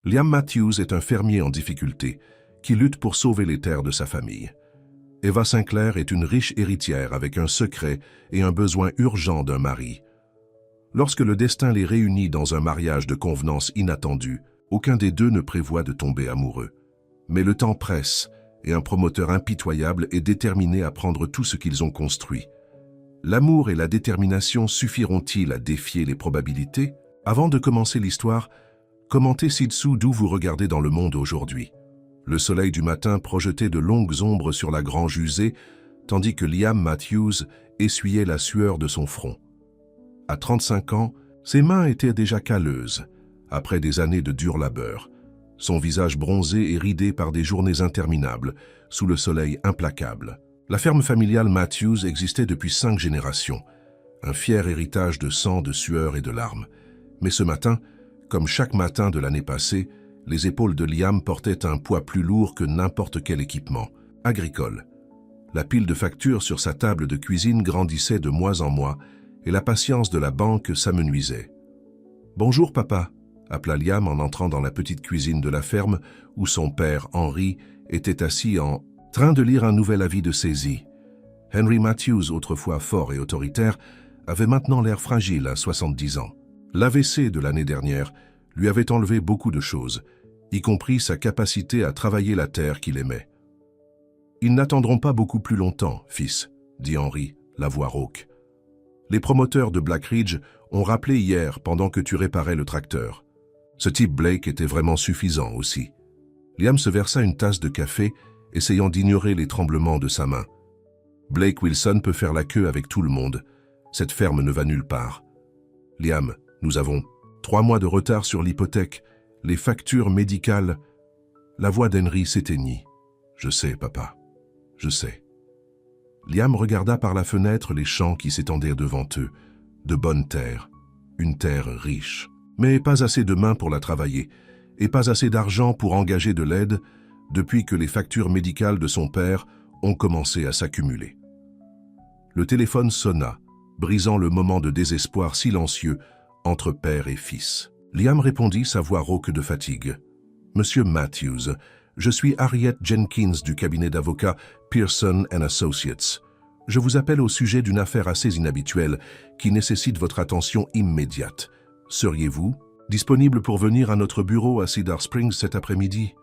Liam Matthews est un fermier en difficulté qui lutte pour sauver les terres de sa famille. Eva Sinclair est une riche héritière avec un secret et un besoin urgent d'un mari. Lorsque le destin les réunit dans un mariage de convenance inattendu, aucun des deux ne prévoit de tomber amoureux. Mais le temps presse et un promoteur impitoyable est déterminé à prendre tout ce qu'ils ont construit. L'amour et la détermination suffiront-ils à défier les probabilités? Avant de commencer l'histoire, commentez ci-dessous d'où vous regardez dans le monde aujourd'hui. Le soleil du matin projetait de longues ombres sur la grange usée, tandis que Liam Matthews essuyait la sueur de son front. À 35 ans, ses mains étaient déjà calleuses, après des années de dur labeur, son visage bronzé et ridé par des journées interminables, sous le soleil implacable. La ferme familiale Matthews existait depuis 5 générations, un fier héritage de sang, de sueur et de larmes. Mais ce matin, comme chaque matin de l'année passée, les épaules de Liam portaient un poids plus lourd que n'importe quel équipement, agricole. La pile de factures sur sa table de cuisine grandissait de mois en mois et la patience de la banque s'amenuisait. « Bonjour papa », appela Liam en entrant dans la petite cuisine de la ferme où son père, Henry, était assis en train de lire un nouvel avis de saisie. Henry Matthews, autrefois fort et autoritaire, avait maintenant l'air fragile à 70 ans. L'AVC de l'année dernière lui avait enlevé beaucoup de choses, y compris sa capacité à travailler la terre qu'il aimait. « Ils n'attendront pas beaucoup plus longtemps, fils, » dit Henry, la voix rauque. « Les promoteurs de Black Ridge ont rappelé hier pendant que tu réparais le tracteur. Ce type Blake était vraiment suffisant aussi. » Liam se versa une tasse de café, essayant d'ignorer les tremblements de sa main. « Blake Wilson peut faire la queue avec tout le monde. Cette ferme ne va nulle part. Liam, nous avons 3 mois de retard sur l'hypothèque, les factures médicales. » La voix d'Henry s'éteignit. « Je sais, papa. Je sais. » Liam regarda par la fenêtre les champs qui s'étendaient devant eux, de bonnes terres, une terre riche, mais pas assez de mains pour la travailler, et pas assez d'argent pour engager de l'aide depuis que les factures médicales de son père ont commencé à s'accumuler. Le téléphone sonna, brisant le moment de désespoir silencieux entre père et fils. Liam répondit, sa voix rauque de fatigue. « Monsieur Matthews, je suis Harriet Jenkins du cabinet d'avocats Pearson & Associates. Je vous appelle au sujet d'une affaire assez inhabituelle qui nécessite votre attention immédiate. Seriez-vous disponible pour venir à notre bureau à Cedar Springs cet après-midi »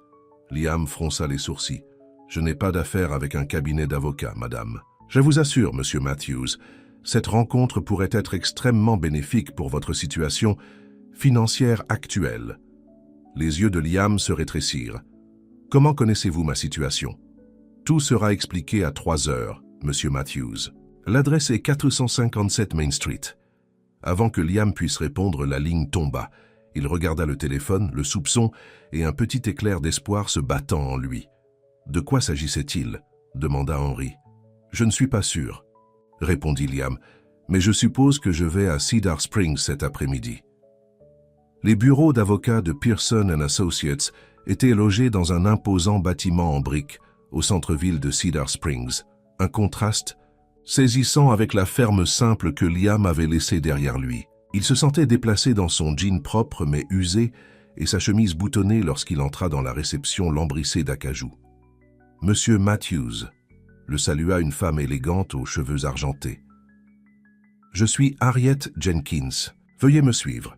Liam fronça les sourcils. « Je n'ai pas d'affaire avec un cabinet d'avocats, madame. Je vous assure, monsieur Matthews, cette rencontre pourrait être extrêmement bénéfique pour votre situation financière actuelle. » Les yeux de Liam se rétrécirent. « Comment connaissez-vous ma situation ?»« Tout sera expliqué à 3 heures, monsieur Matthews. L'adresse est 457 Main Street. » Avant que Liam puisse répondre, la ligne tomba. Il regarda le téléphone, le soupçon et un petit éclair d'espoir se battant en lui. « De quoi s'agissait-il » demanda Henry. « Je ne suis pas sûr, » répondit Liam, « mais je suppose que je vais à Cedar Springs cet après-midi. » Les bureaux d'avocats de Pearson & Associates étaient logés dans un imposant bâtiment en briques au centre-ville de Cedar Springs, un contraste saisissant avec la ferme simple que Liam avait laissée derrière lui. Il se sentait déplacé dans son jean propre mais usé et sa chemise boutonnée lorsqu'il entra dans la réception lambrissée d'acajou. « Monsieur Matthews », le salua une femme élégante aux cheveux argentés. « Je suis Harriet Jenkins. Veuillez me suivre. »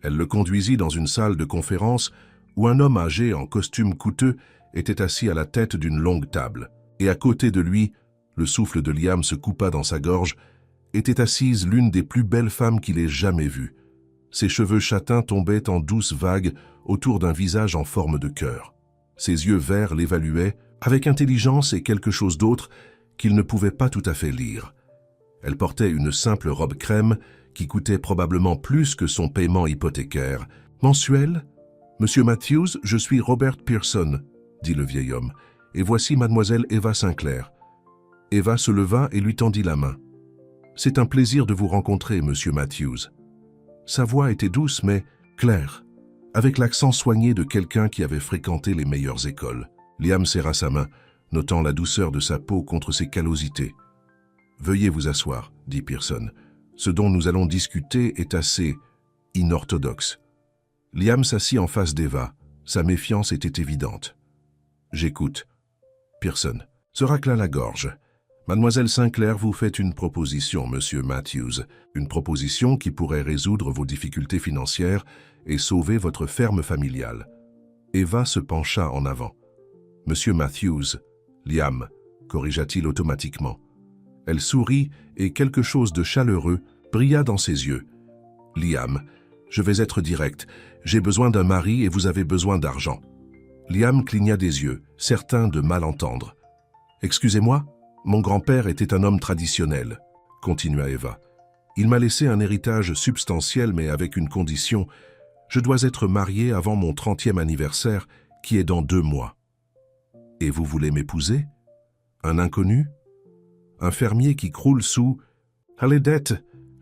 Elle le conduisit dans une salle de conférence où un homme âgé en costume coûteux était assis à la tête d'une longue table. Et à côté de lui, le souffle de Liam se coupa dans sa gorge, était assise l'une des plus belles femmes qu'il ait jamais vues. Ses cheveux châtains tombaient en douces vagues autour d'un visage en forme de cœur. Ses yeux verts l'évaluaient avec intelligence et quelque chose d'autre qu'il ne pouvait pas tout à fait lire. Elle portait une simple robe crème qui coûtait probablement plus que son paiement hypothécaire. « Mensuel ? Monsieur Matthews, je suis Robert Pearson, » dit le vieil homme, « et voici mademoiselle Eva Sinclair. » Eva se leva et lui tendit la main. « C'est un plaisir de vous rencontrer, monsieur Matthews. » Sa voix était douce mais claire, avec l'accent soigné de quelqu'un qui avait fréquenté les meilleures écoles. Liam serra sa main, notant la douceur de sa peau contre ses callosités. « Veuillez vous asseoir, » dit Pearson. « Ce dont nous allons discuter est assez inorthodoxe. » Liam s'assit en face d'Eva, Sa méfiance était évidente. « J'écoute. » Pearson se racla la gorge. « Mademoiselle Sinclair vous fait une proposition, Monsieur Matthews. Une proposition qui pourrait résoudre vos difficultés financières et sauver votre ferme familiale. » Eva se pencha en avant. « Monsieur Matthews, Liam, » corrigea-t-il automatiquement. Elle sourit et quelque chose de chaleureux brilla dans ses yeux. « Liam, je vais être direct. J'ai besoin d'un mari et vous avez besoin d'argent. » Liam cligna des yeux, certain de mal entendre. « Excusez-moi, mon grand-père était un homme traditionnel, » continua Eva. « Il m'a laissé un héritage substantiel, mais avec une condition. Je dois être marié avant mon 30e anniversaire, qui est dans 2 mois. » « Et vous voulez m'épouser? Un inconnu? Un fermier qui croule sous... » « Allez, dette !»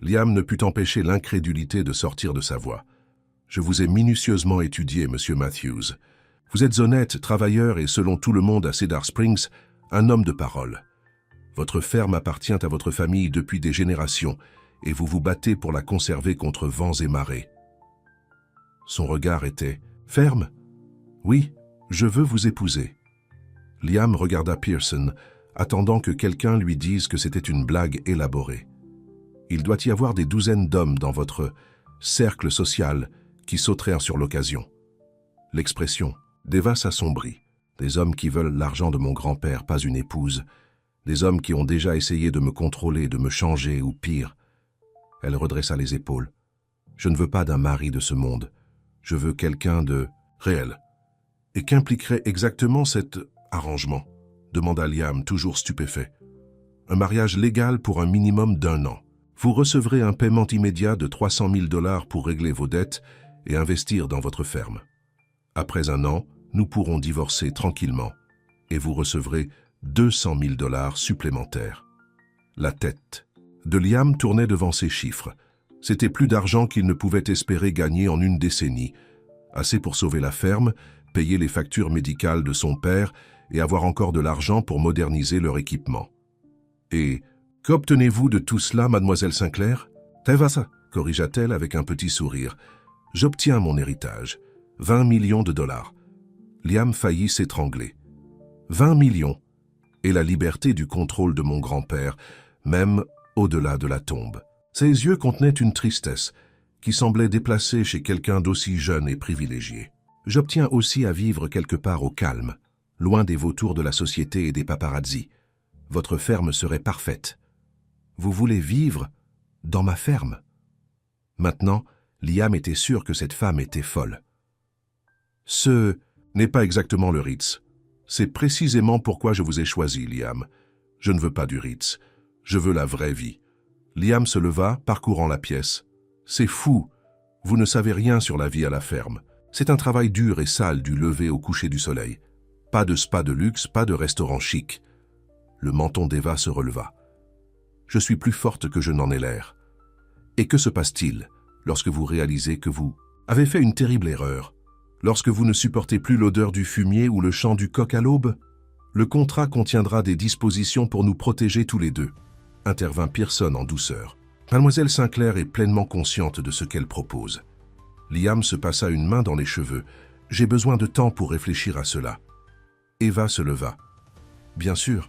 Liam ne put empêcher l'incrédulité de sortir de sa voix. « Je vous ai minutieusement étudié, Monsieur Matthews. Vous êtes honnête, travailleur et, selon tout le monde à Cedar Springs, un homme de parole. Votre ferme appartient à votre famille depuis des générations et vous vous battez pour la conserver contre vents et marées. » Son regard était « Ferme? Oui, je veux vous épouser. » Liam regarda Pearson, attendant que quelqu'un lui dise que c'était une blague élaborée. Il doit y avoir des douzaines d'hommes dans votre cercle social qui sauteraient sur l'occasion. L'expression d'Eva s'assombrit. Des hommes qui veulent l'argent de mon grand-père, pas une épouse. Des hommes qui ont déjà essayé de me contrôler, de me changer, ou pire. Elle redressa les épaules. Je ne veux pas d'un mari de ce monde. Je veux quelqu'un de réel. Et qu'impliquerait exactement cet arrangement? Demanda Liam, toujours stupéfait. Un mariage légal pour un minimum d'1 an. Vous recevrez un paiement immédiat de 300 000 $ pour régler vos dettes et investir dans votre ferme. Après 1 an, nous pourrons divorcer tranquillement et vous recevrez 200 000 $ supplémentaires. La tête de Liam tournait devant ces chiffres. C'était plus d'argent qu'il ne pouvait espérer gagner en une décennie. Assez pour sauver la ferme, payer les factures médicales de son père et avoir encore de l'argent pour moderniser leur équipement. « Et qu'obtenez-vous de tout cela, mademoiselle Sinclair ?»« Tevasa, » corrigea-t-elle avec un petit sourire. « J'obtiens mon héritage. 20 millions de $. » Liam faillit s'étrangler. 20 millions et la liberté du contrôle de mon grand-père, même au-delà de la tombe. Ses yeux contenaient une tristesse qui semblait déplacée chez quelqu'un d'aussi jeune et privilégié. J'obtiens aussi à vivre quelque part au calme, loin des vautours de la société et des paparazzis. Votre ferme serait parfaite. Vous voulez vivre dans ma ferme? Maintenant, Liam était sûr que cette femme était folle. Ce n'est pas exactement le Ritz. C'est précisément pourquoi je vous ai choisi, Liam. Je ne veux pas du Ritz. Je veux la vraie vie. Liam se leva, parcourant la pièce. C'est fou. Vous ne savez rien sur la vie à la ferme. C'est un travail dur et sale du lever au coucher du soleil. Pas de spa de luxe, pas de restaurant chic. Le menton d'Eva se releva. Je suis plus forte que je n'en ai l'air. Et que se passe-t-il lorsque vous réalisez que vous avez fait une terrible erreur? Lorsque vous ne supportez plus l'odeur du fumier ou le chant du coq à l'aube? Le contrat contiendra des dispositions pour nous protéger tous les deux, intervint Pearson en douceur. Mademoiselle Sinclair est pleinement consciente de ce qu'elle propose. Liam se passa une main dans les cheveux. J'ai besoin de temps pour réfléchir à cela. Eva se leva. Bien sûr,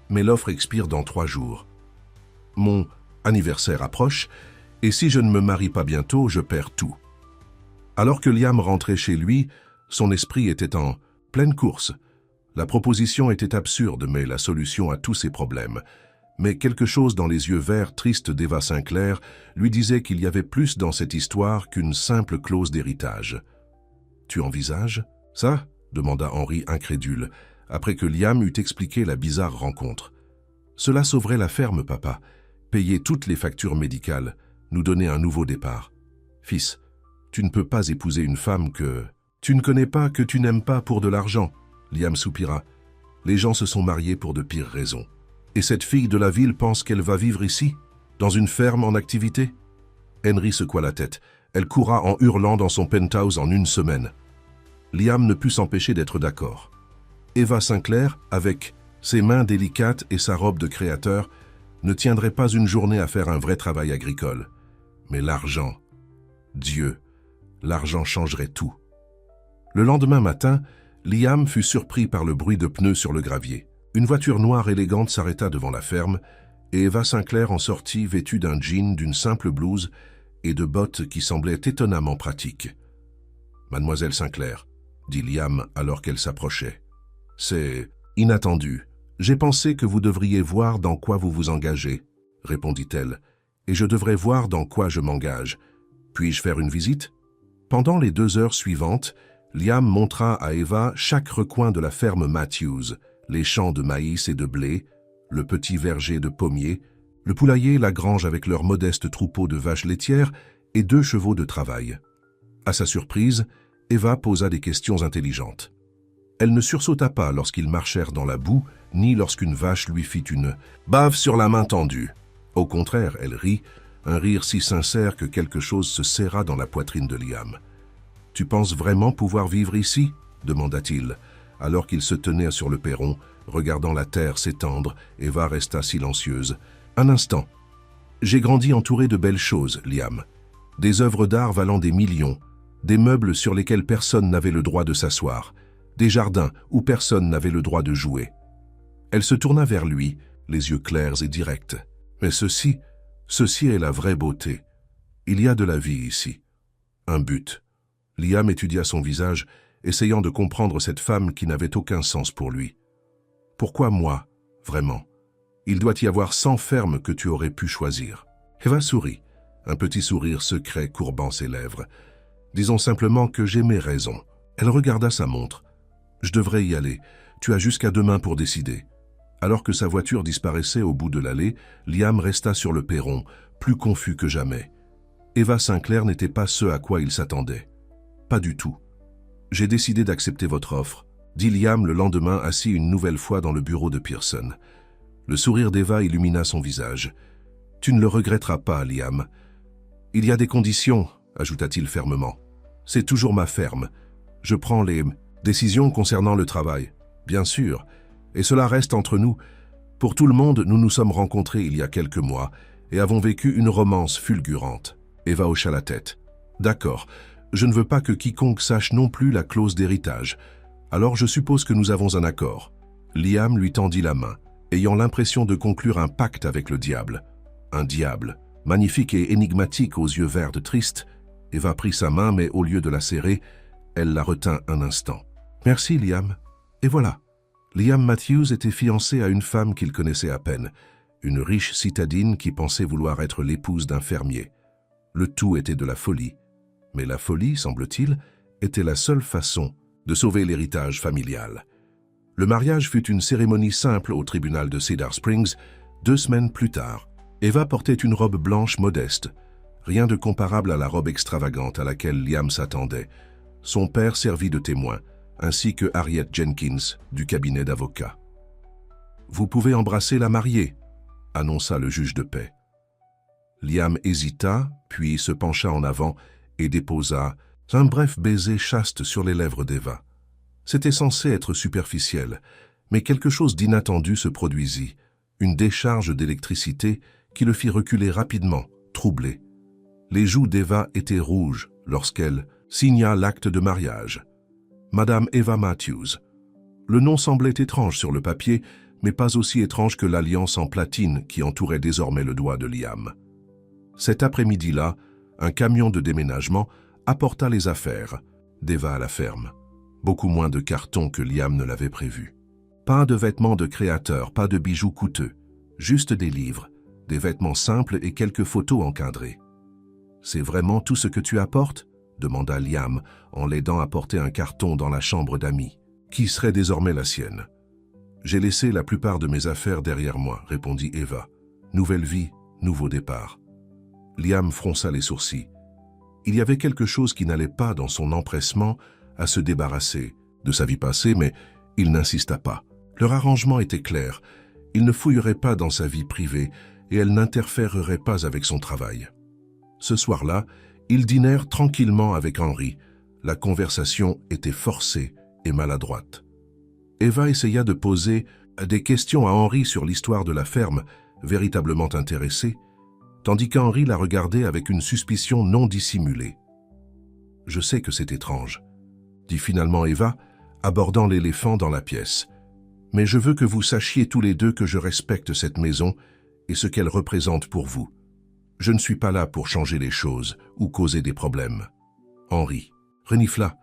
mais l'offre expire dans 3 jours. Mon anniversaire approche, et si je ne me marie pas bientôt, je perds tout. Alors que Liam rentrait chez lui, son esprit était en pleine course. La proposition était absurde, mais la solution à tous ses problèmes. Mais quelque chose dans les yeux verts tristes d'Eva Sinclair lui disait qu'il y avait plus dans cette histoire qu'une simple clause d'héritage. « Tu envisages ça ?» demanda Henry incrédule, après que Liam eut expliqué la bizarre rencontre. « Cela sauverait la ferme, papa. Payer toutes les factures médicales, nous donner un nouveau départ. Fils, tu ne peux pas épouser une femme que tu ne connais pas, que tu n'aimes pas pour de l'argent. » Liam soupira. « Les gens se sont mariés pour de pires raisons. Et cette fille de la ville pense qu'elle va vivre ici, dans une ferme en activité ?» Henry secoua la tête. Elle courra en hurlant dans son penthouse en 1 semaine. Liam ne put s'empêcher d'être d'accord. Eva Sinclair, avec ses mains délicates et sa robe de créateur, ne tiendrait pas une journée à faire un vrai travail agricole. Mais l'argent, Dieu, l'argent changerait tout. Le lendemain matin, Liam fut surpris par le bruit de pneus sur le gravier. Une voiture noire élégante s'arrêta devant la ferme et Eva Sinclair en sortit vêtue d'un jean, d'une simple blouse et de bottes qui semblaient étonnamment pratiques. « Mademoiselle Sinclair », dit Liam alors qu'elle s'approchait. « C'est inattendu. J'ai pensé que vous devriez voir dans quoi vous vous engagez, » répondit-elle, « et je devrais voir dans quoi je m'engage. Puis-je faire une visite ?» Pendant les 2 heures suivantes, Liam montra à Eva chaque recoin de la ferme Matthews, les champs de maïs et de blé, le petit verger de pommiers, le poulailler et la grange avec leur modeste troupeau de vaches laitières et 2 chevaux de travail. À sa surprise, Eva posa des questions intelligentes. Elle ne sursauta pas lorsqu'ils marchèrent dans la boue, ni lorsqu'une vache lui fit une bave sur la main tendue. Au contraire, elle rit, un rire si sincère que quelque chose se serra dans la poitrine de Liam. « Tu penses vraiment pouvoir vivre ici ?» demanda-t-il, alors qu'il se tenait sur le perron, regardant la terre s'étendre. Eva resta silencieuse. Un instant. « J'ai grandi entouré de belles choses, Liam. Des œuvres d'art valant des millions, des meubles sur lesquels personne n'avait le droit de s'asseoir, des jardins où personne n'avait le droit de jouer. » Elle se tourna vers lui, les yeux clairs et directs. « Mais ceci est la vraie beauté. Il y a de la vie ici. Un but. » Liam étudia son visage, essayant de comprendre cette femme qui n'avait aucun sens pour lui. « Pourquoi moi, vraiment? Il doit y avoir 100 fermes que tu aurais pu choisir. » Eva sourit, un petit sourire secret courbant ses lèvres. « Disons simplement que j'ai mes raisons. » Elle regarda sa montre. « Je devrais y aller. Tu as jusqu'à demain pour décider. » Alors que sa voiture disparaissait au bout de l'allée, Liam resta sur le perron, plus confus que jamais. Eva Sinclair n'était pas ce à quoi il s'attendait. Pas du tout. « J'ai décidé d'accepter votre offre, » dit Liam le lendemain assis une nouvelle fois dans le bureau de Pearson. Le sourire d'Eva illumina son visage. « Tu ne le regretteras pas, Liam. »« Il y a des conditions, » ajouta-t-il fermement. « C'est toujours ma ferme. Je prends les décisions concernant le travail. Bien sûr. Et cela reste entre nous. Pour tout le monde, nous nous sommes rencontrés il y a quelques mois et avons vécu une romance fulgurante. » Eva hocha la tête. « D'accord. Je ne veux pas que quiconque sache non plus la clause d'héritage. Alors je suppose que nous avons un accord. » Liam lui tendit la main, ayant l'impression de conclure un pacte avec le diable. Un diable, magnifique et énigmatique aux yeux verts tristes. Eva prit sa main, mais au lieu de la serrer, elle la retint un instant. « Merci, Liam. » Et voilà. Liam Matthews était fiancé à une femme qu'il connaissait à peine, une riche citadine qui pensait vouloir être l'épouse d'un fermier. Le tout était de la folie. Mais la folie, semble-t-il, était la seule façon de sauver l'héritage familial. Le mariage fut une cérémonie simple au tribunal de Cedar Springs. 2 semaines plus tard, Eva portait une robe blanche modeste, rien de comparable à la robe extravagante à laquelle Liam s'attendait. Son père servit de témoin, ainsi que Harriet Jenkins du cabinet d'avocats. « Vous pouvez embrasser la mariée », annonça le juge de paix. Liam hésita, puis se pencha en avant et déposa un bref baiser chaste sur les lèvres d'Eva. C'était censé être superficiel, mais quelque chose d'inattendu se produisit, une décharge d'électricité qui le fit reculer rapidement, troublé. Les joues d'Eva étaient rouges lorsqu'elle signa l'acte de mariage. Madame Eva Matthews. Le nom semblait étrange sur le papier, mais pas aussi étrange que l'alliance en platine qui entourait désormais le doigt de Liam. Cet après-midi-là, un camion de déménagement apporta les affaires d'Eva à la ferme. Beaucoup moins de cartons que Liam ne l'avait prévu. Pas de vêtements de créateur, pas de bijoux coûteux, juste des livres, des vêtements simples et quelques photos encadrées. « C'est vraiment tout ce que tu apportes ?» demanda Liam en l'aidant à porter un carton dans la chambre d'amis, qui serait désormais la sienne. « J'ai laissé la plupart de mes affaires derrière moi, » répondit Eva. « Nouvelle vie, nouveau départ. » Liam fronça les sourcils. Il y avait quelque chose qui n'allait pas dans son empressement à se débarrasser de sa vie passée, mais il n'insista pas. Leur arrangement était clair. Il ne fouillerait pas dans sa vie privée et elle n'interférerait pas avec son travail. Ce soir-là, ils dînèrent tranquillement avec Henry. La conversation était forcée et maladroite. Eva essaya de poser des questions à Henry sur l'histoire de la ferme, véritablement intéressé, tandis qu'Henry la regardait avec une suspicion non dissimulée. « Je sais que c'est étrange, dit finalement Eva, abordant l'éléphant dans la pièce. Mais je veux que vous sachiez tous les deux que je respecte cette maison et ce qu'elle représente pour vous. Je ne suis pas là pour changer les choses ou causer des problèmes. Henri renifla.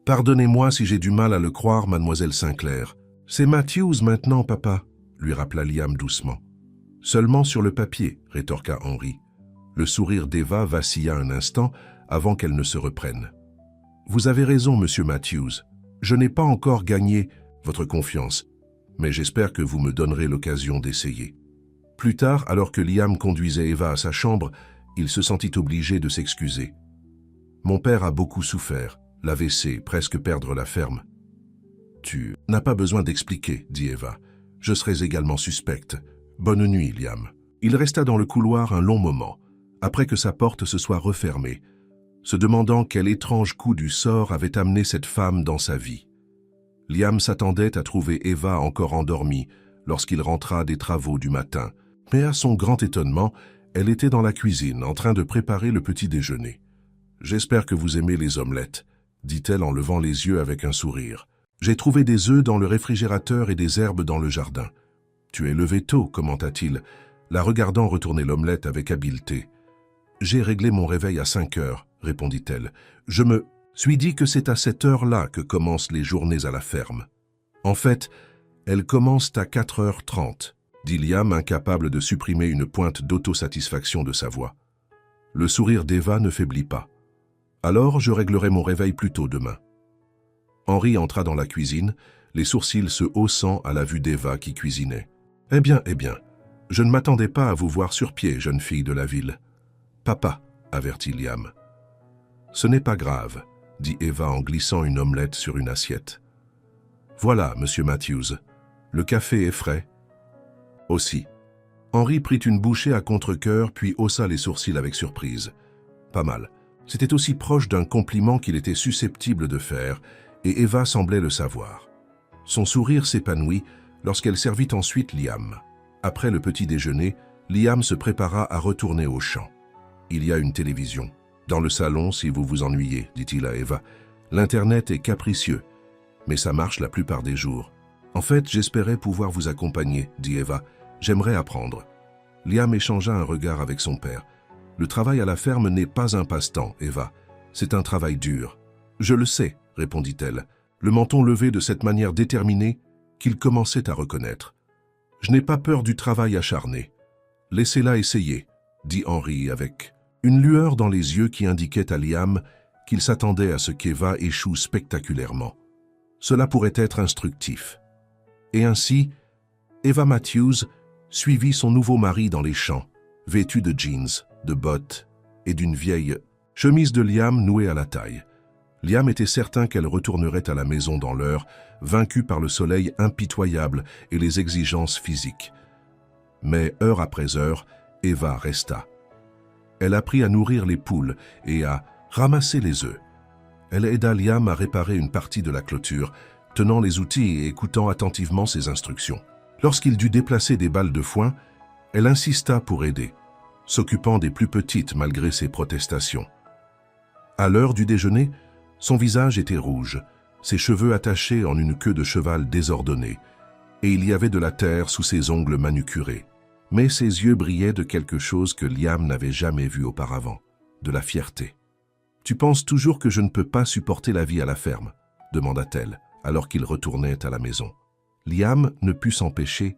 Pardonnez-moi si j'ai du mal à le croire, mademoiselle Sinclair. C'est Matthews maintenant, papa, lui rappela Liam doucement. Seulement sur le papier, rétorqua Henri. Le sourire d'Eva vacilla un instant avant qu'elle ne se reprenne. Vous avez raison, monsieur Matthews. Je n'ai pas encore gagné votre confiance, mais j'espère que vous me donnerez l'occasion d'essayer. Plus tard, alors que Liam conduisait Eva à sa chambre, il se sentit obligé de s'excuser. Mon père a beaucoup souffert, l'AVC, presque perdre la ferme. Tu n'as pas besoin d'expliquer, dit Eva. Je serais également suspecte. Bonne nuit, Liam. Il resta dans le couloir un long moment, après que sa porte se soit refermée, se demandant quel étrange coup du sort avait amené cette femme dans sa vie. Liam s'attendait à trouver Eva encore endormie lorsqu'il rentra des travaux du matin, mais à son grand étonnement, elle était dans la cuisine en train de préparer le petit déjeuner. « J'espère que vous aimez les omelettes », dit-elle en levant les yeux avec un sourire. « J'ai trouvé des œufs dans le réfrigérateur et des herbes dans le jardin. »« Tu es levé tôt », commenta-t-il, la regardant retourner l'omelette avec habileté. « J'ai réglé mon réveil à 5 heures, » répondit-elle. « Je me suis dit que c'est à cette heure-là que commencent les journées à la ferme. En fait, elles commencent à 4h30, dit Liam, incapable de supprimer une pointe d'autosatisfaction de sa voix. Le sourire d'Eva ne faiblit pas. Alors, je réglerai mon réveil plus tôt demain. Henri entra dans la cuisine, les sourcils se haussant à la vue d'Eva qui cuisinait. Eh bien, je ne m'attendais pas à vous voir sur pied, jeune fille de la ville. Papa, avertit Liam. Ce n'est pas grave, dit Eva en glissant une omelette sur une assiette. Voilà, monsieur Matthews, le café est frais. Aussi. Henri prit une bouchée à contre-cœur puis haussa les sourcils avec surprise. Pas mal. C'était aussi proche d'un compliment qu'il était susceptible de faire, et Eva semblait le savoir. Son sourire s'épanouit lorsqu'elle servit ensuite Liam. Après le petit déjeuner, Liam se prépara à retourner au champ. Il y a une télévision. Dans le salon, si vous vous ennuyez, dit-il à Eva. L'Internet est capricieux, mais ça marche la plupart des jours. En fait, j'espérais pouvoir vous accompagner, dit Eva. J'aimerais apprendre. Liam échangea un regard avec son père. Le travail à la ferme n'est pas un passe-temps, Eva. C'est un travail dur. Je le sais, répondit-elle, le menton levé de cette manière déterminée qu'il commençait à reconnaître. Je n'ai pas peur du travail acharné. Laissez-la essayer, dit Henri avec une lueur dans les yeux qui indiquait à Liam qu'il s'attendait à ce qu'Eva échoue spectaculairement. Cela pourrait être instructif. Et ainsi, Eva Matthews suivit son nouveau mari dans les champs, vêtu de jeans, de bottes et d'une vieille chemise de Liam nouée à la taille. Liam était certain qu'elle retournerait à la maison dans l'heure, vaincue par le soleil impitoyable et les exigences physiques. Mais heure après heure, Eva resta. Elle apprit à nourrir les poules et à ramasser les œufs. Elle aida Liam à réparer une partie de la clôture, tenant les outils et écoutant attentivement ses instructions. Lorsqu'il dut déplacer des balles de foin, elle insista pour aider, s'occupant des plus petites malgré ses protestations. À l'heure du déjeuner, son visage était rouge, ses cheveux attachés en une queue de cheval désordonnée, et il y avait de la terre sous ses ongles manucurés. Mais ses yeux brillaient de quelque chose que Liam n'avait jamais vu auparavant, de la fierté. « Tu penses toujours que je ne peux pas supporter la vie à la ferme ?» demanda-t-elle, alors qu'il retournait à la maison. Liam ne put s'empêcher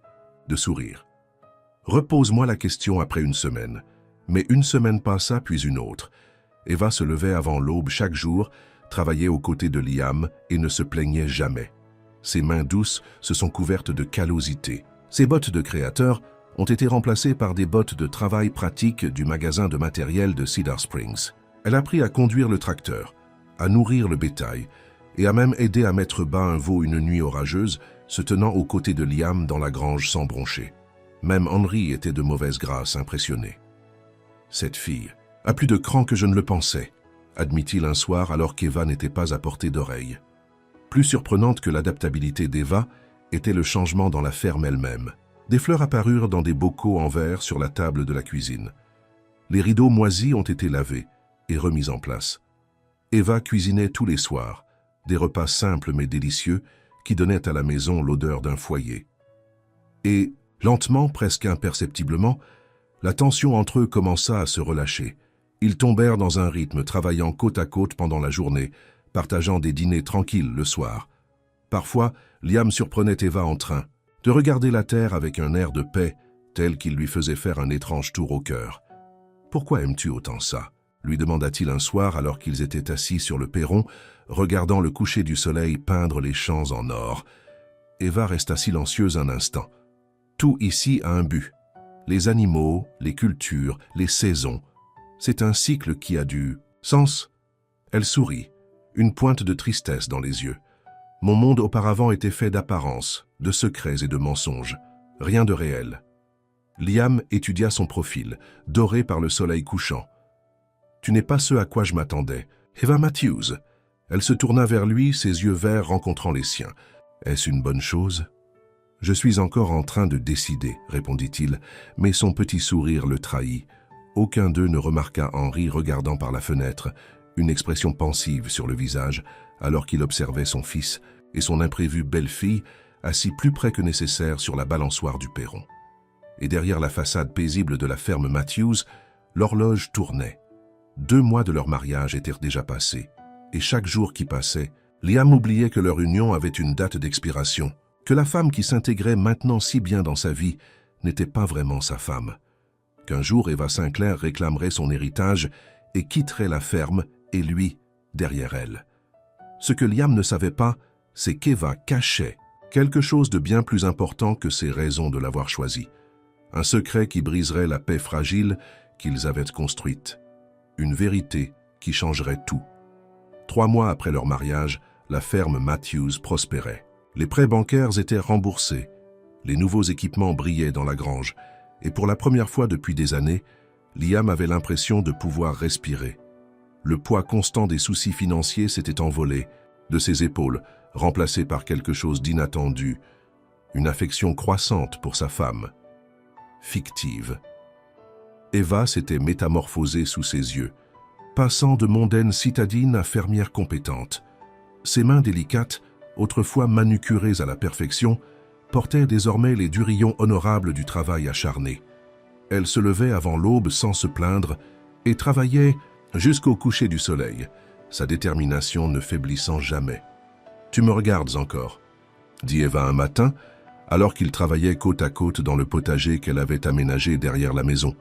de sourire. « Repose-moi la question après une semaine. » Mais une semaine passa puis une autre. Eva se levait avant l'aube chaque jour, travaillait aux côtés de Liam et ne se plaignait jamais. Ses mains douces se sont couvertes de callosité. Ses bottes de créateur ont été remplacées par des bottes de travail pratiques du magasin de matériel de Cedar Springs. Elle apprit à conduire le tracteur, à nourrir le bétail et a même aidé à mettre bas un veau une nuit orageuse, se tenant aux côtés de Liam dans la grange sans broncher. Même Henri était de mauvaise grâce, impressionné. « Cette fille a plus de cran que je ne le pensais », admit-il un soir alors qu'Eva n'était pas à portée d'oreille. Plus surprenante que l'adaptabilité d'Eva était le changement dans la ferme elle-même. Des fleurs apparurent dans des bocaux en verre sur la table de la cuisine. Les rideaux moisis ont été lavés et remis en place. Eva cuisinait tous les soirs, des repas simples mais délicieux qui donnaient à la maison l'odeur d'un foyer. Et, lentement, presque imperceptiblement, la tension entre eux commença à se relâcher. Ils tombèrent dans un rythme, travaillant côte à côte pendant la journée, partageant des dîners tranquilles le soir. Parfois, Liam surprenait Eva en train de regarder la terre avec un air de paix, tel qu'il lui faisait faire un étrange tour au cœur. « Pourquoi aimes-tu autant ça ?» lui demanda-t-il un soir alors qu'ils étaient assis sur le perron, regardant le coucher du soleil peindre les champs en or. Eva resta silencieuse un instant. Tout ici a un but. Les animaux, les cultures, les saisons. C'est un cycle qui a du sens. Elle sourit, une pointe de tristesse dans les yeux. Mon monde auparavant était fait d'apparences, de secrets et de mensonges. Rien de réel. Liam étudia son profil, doré par le soleil couchant. « Tu n'es pas ce à quoi je m'attendais. Eva Matthews. » Elle se tourna vers lui, ses yeux verts rencontrant les siens. « Est-ce une bonne chose ?»« Je suis encore en train de décider, » répondit-il, mais son petit sourire le trahit. Aucun d'eux ne remarqua Henry regardant par la fenêtre, une expression pensive sur le visage, alors qu'il observait son fils et son imprévue belle-fille, assis plus près que nécessaire sur la balançoire du perron. Et derrière la façade paisible de la ferme Matthews, l'horloge tournait. 2 mois de leur mariage étaient déjà passés, et chaque jour qui passait, Liam oubliait que leur union avait une date d'expiration, que la femme qui s'intégrait maintenant si bien dans sa vie n'était pas vraiment sa femme, qu'un jour Eva Sinclair réclamerait son héritage et quitterait la ferme, et lui, derrière elle. Ce que Liam ne savait pas, c'est qu'Eva cachait quelque chose de bien plus important que ses raisons de l'avoir choisi. Un secret qui briserait la paix fragile qu'ils avaient construite. Une vérité qui changerait tout. 3 mois après leur mariage, la ferme Matthews prospérait. Les prêts bancaires étaient remboursés. Les nouveaux équipements brillaient dans la grange. Et pour la première fois depuis des années, Liam avait l'impression de pouvoir respirer. Le poids constant des soucis financiers s'était envolé de ses épaules, remplacé par quelque chose d'inattendu. Une affection croissante pour sa femme. Fictive. Eva s'était métamorphosée sous ses yeux, passant de mondaine citadine à fermière compétente. Ses mains délicates, autrefois manucurées à la perfection, portaient désormais les durillons honorables du travail acharné. Elle se levait avant l'aube sans se plaindre et travaillait jusqu'au coucher du soleil, sa détermination ne faiblissant jamais. « Tu me regardes encore », dit Eva un matin, alors qu'ils travaillaient côte à côte dans le potager qu'elle avait aménagé derrière la maison.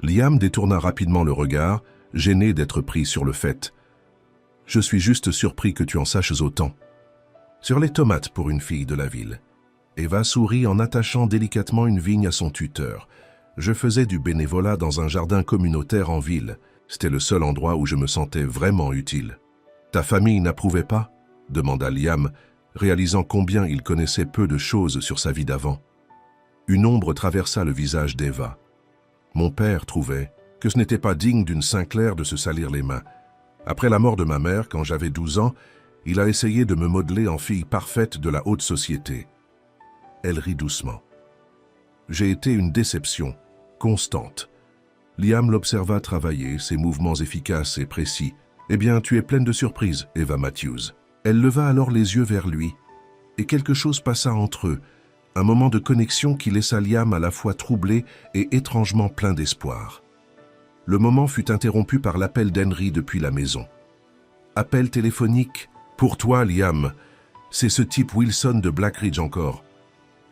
Liam détourna rapidement le regard, gêné d'être pris sur le fait. « Je suis juste surpris que tu en saches autant. » Sur les tomates pour une fille de la ville. Eva sourit en attachant délicatement une vigne à son tuteur. « Je faisais du bénévolat dans un jardin communautaire en ville. C'était le seul endroit où je me sentais vraiment utile. »« Ta famille n'approuvait pas ?» demanda Liam, réalisant combien il connaissait peu de choses sur sa vie d'avant. Une ombre traversa le visage d'Eva. Mon père trouvait que ce n'était pas digne d'une Sinclair de se salir les mains. Après la mort de ma mère, quand j'avais 12 ans, il a essayé de me modeler en fille parfaite de la haute société. Elle rit doucement. J'ai été une déception, constante. Liam l'observa travailler, ses mouvements efficaces et précis. « Eh bien, tu es pleine de surprises, Eva Matthews. » Elle leva alors les yeux vers lui, et quelque chose passa entre eux, un moment de connexion qui laissa Liam à la fois troublé et étrangement plein d'espoir. Le moment fut interrompu par l'appel d'Henry depuis la maison. Appel téléphonique. « Pour toi, Liam. C'est ce type Wilson de Blackridge encore. »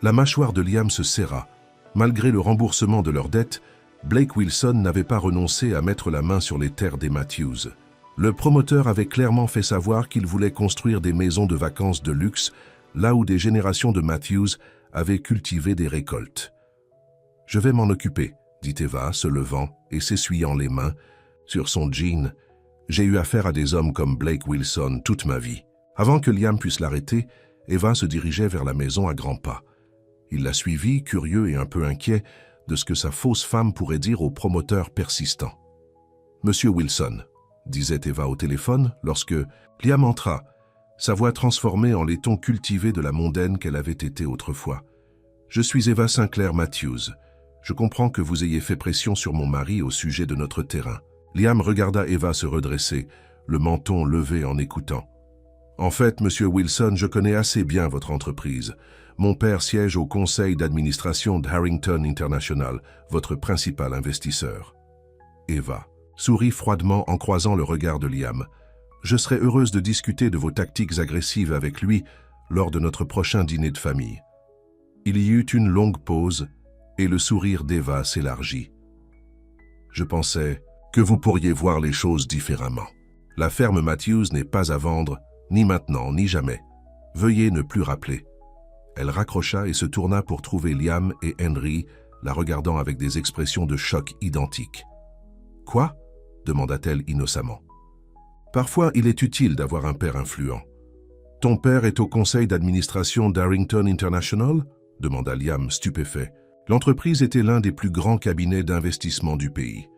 La mâchoire de Liam se serra. Malgré le remboursement de leurs dettes, Blake Wilson n'avait pas renoncé à mettre la main sur les terres des Matthews. Le promoteur avait clairement fait savoir qu'il voulait construire des maisons de vacances de luxe, là où des générations de Matthews avaient cultivé des récoltes. « Je vais m'en occuper, » dit Eva, se levant et s'essuyant les mains. Sur son jean, « J'ai eu affaire à des hommes comme Blake Wilson toute ma vie. » Avant que Liam puisse l'arrêter, Eva se dirigeait vers la maison à grands pas. Il la suivit, curieux et un peu inquiet de ce que sa fausse femme pourrait dire au promoteur persistant. « Monsieur Wilson, » disait Eva au téléphone lorsque Liam entra, sa voix transformée en les tons cultivés de la mondaine qu'elle avait été autrefois. « Je suis Eva Sinclair Matthews. Je comprends que vous ayez fait pression sur mon mari au sujet de notre terrain. » Liam regarda Eva se redresser, le menton levé en écoutant. « En fait, Monsieur Wilson, je connais assez bien votre entreprise. Mon père siège au conseil d'administration d'Harrington International, votre principal investisseur. Eva sourit froidement en croisant le regard de Liam. Je serais heureuse de discuter de vos tactiques agressives avec lui lors de notre prochain dîner de famille. Il y eut une longue pause et le sourire d'Eva s'élargit. Je pensais que vous pourriez voir les choses différemment. La ferme Matthews n'est pas à vendre, ni maintenant, ni jamais. Veuillez ne plus rappeler. Elle raccrocha et se tourna pour trouver Liam et Henry, la regardant avec des expressions de choc identiques. « Quoi ?» demanda-t-elle innocemment. « Parfois, il est utile d'avoir un père influent. »« Ton père est au conseil d'administration d'Harrington International ?» demanda Liam stupéfait. L'entreprise était l'un des plus grands cabinets d'investissement du pays.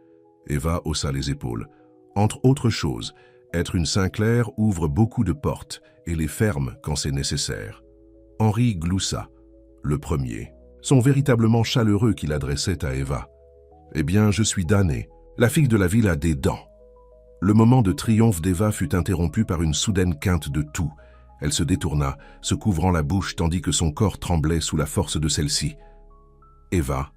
Eva haussa les épaules. Entre autres choses, être une Sinclair ouvre beaucoup de portes et les ferme quand c'est nécessaire. Henry gloussa. Le premier. Son véritablement chaleureux qu'il adressait à Eva. « Eh bien, je suis damné. La fille de la ville a des dents. » Le moment de triomphe d'Eva fut interrompu par une soudaine quinte de toux. Elle se détourna, se couvrant la bouche tandis que son corps tremblait sous la force de celle-ci. « Eva ?»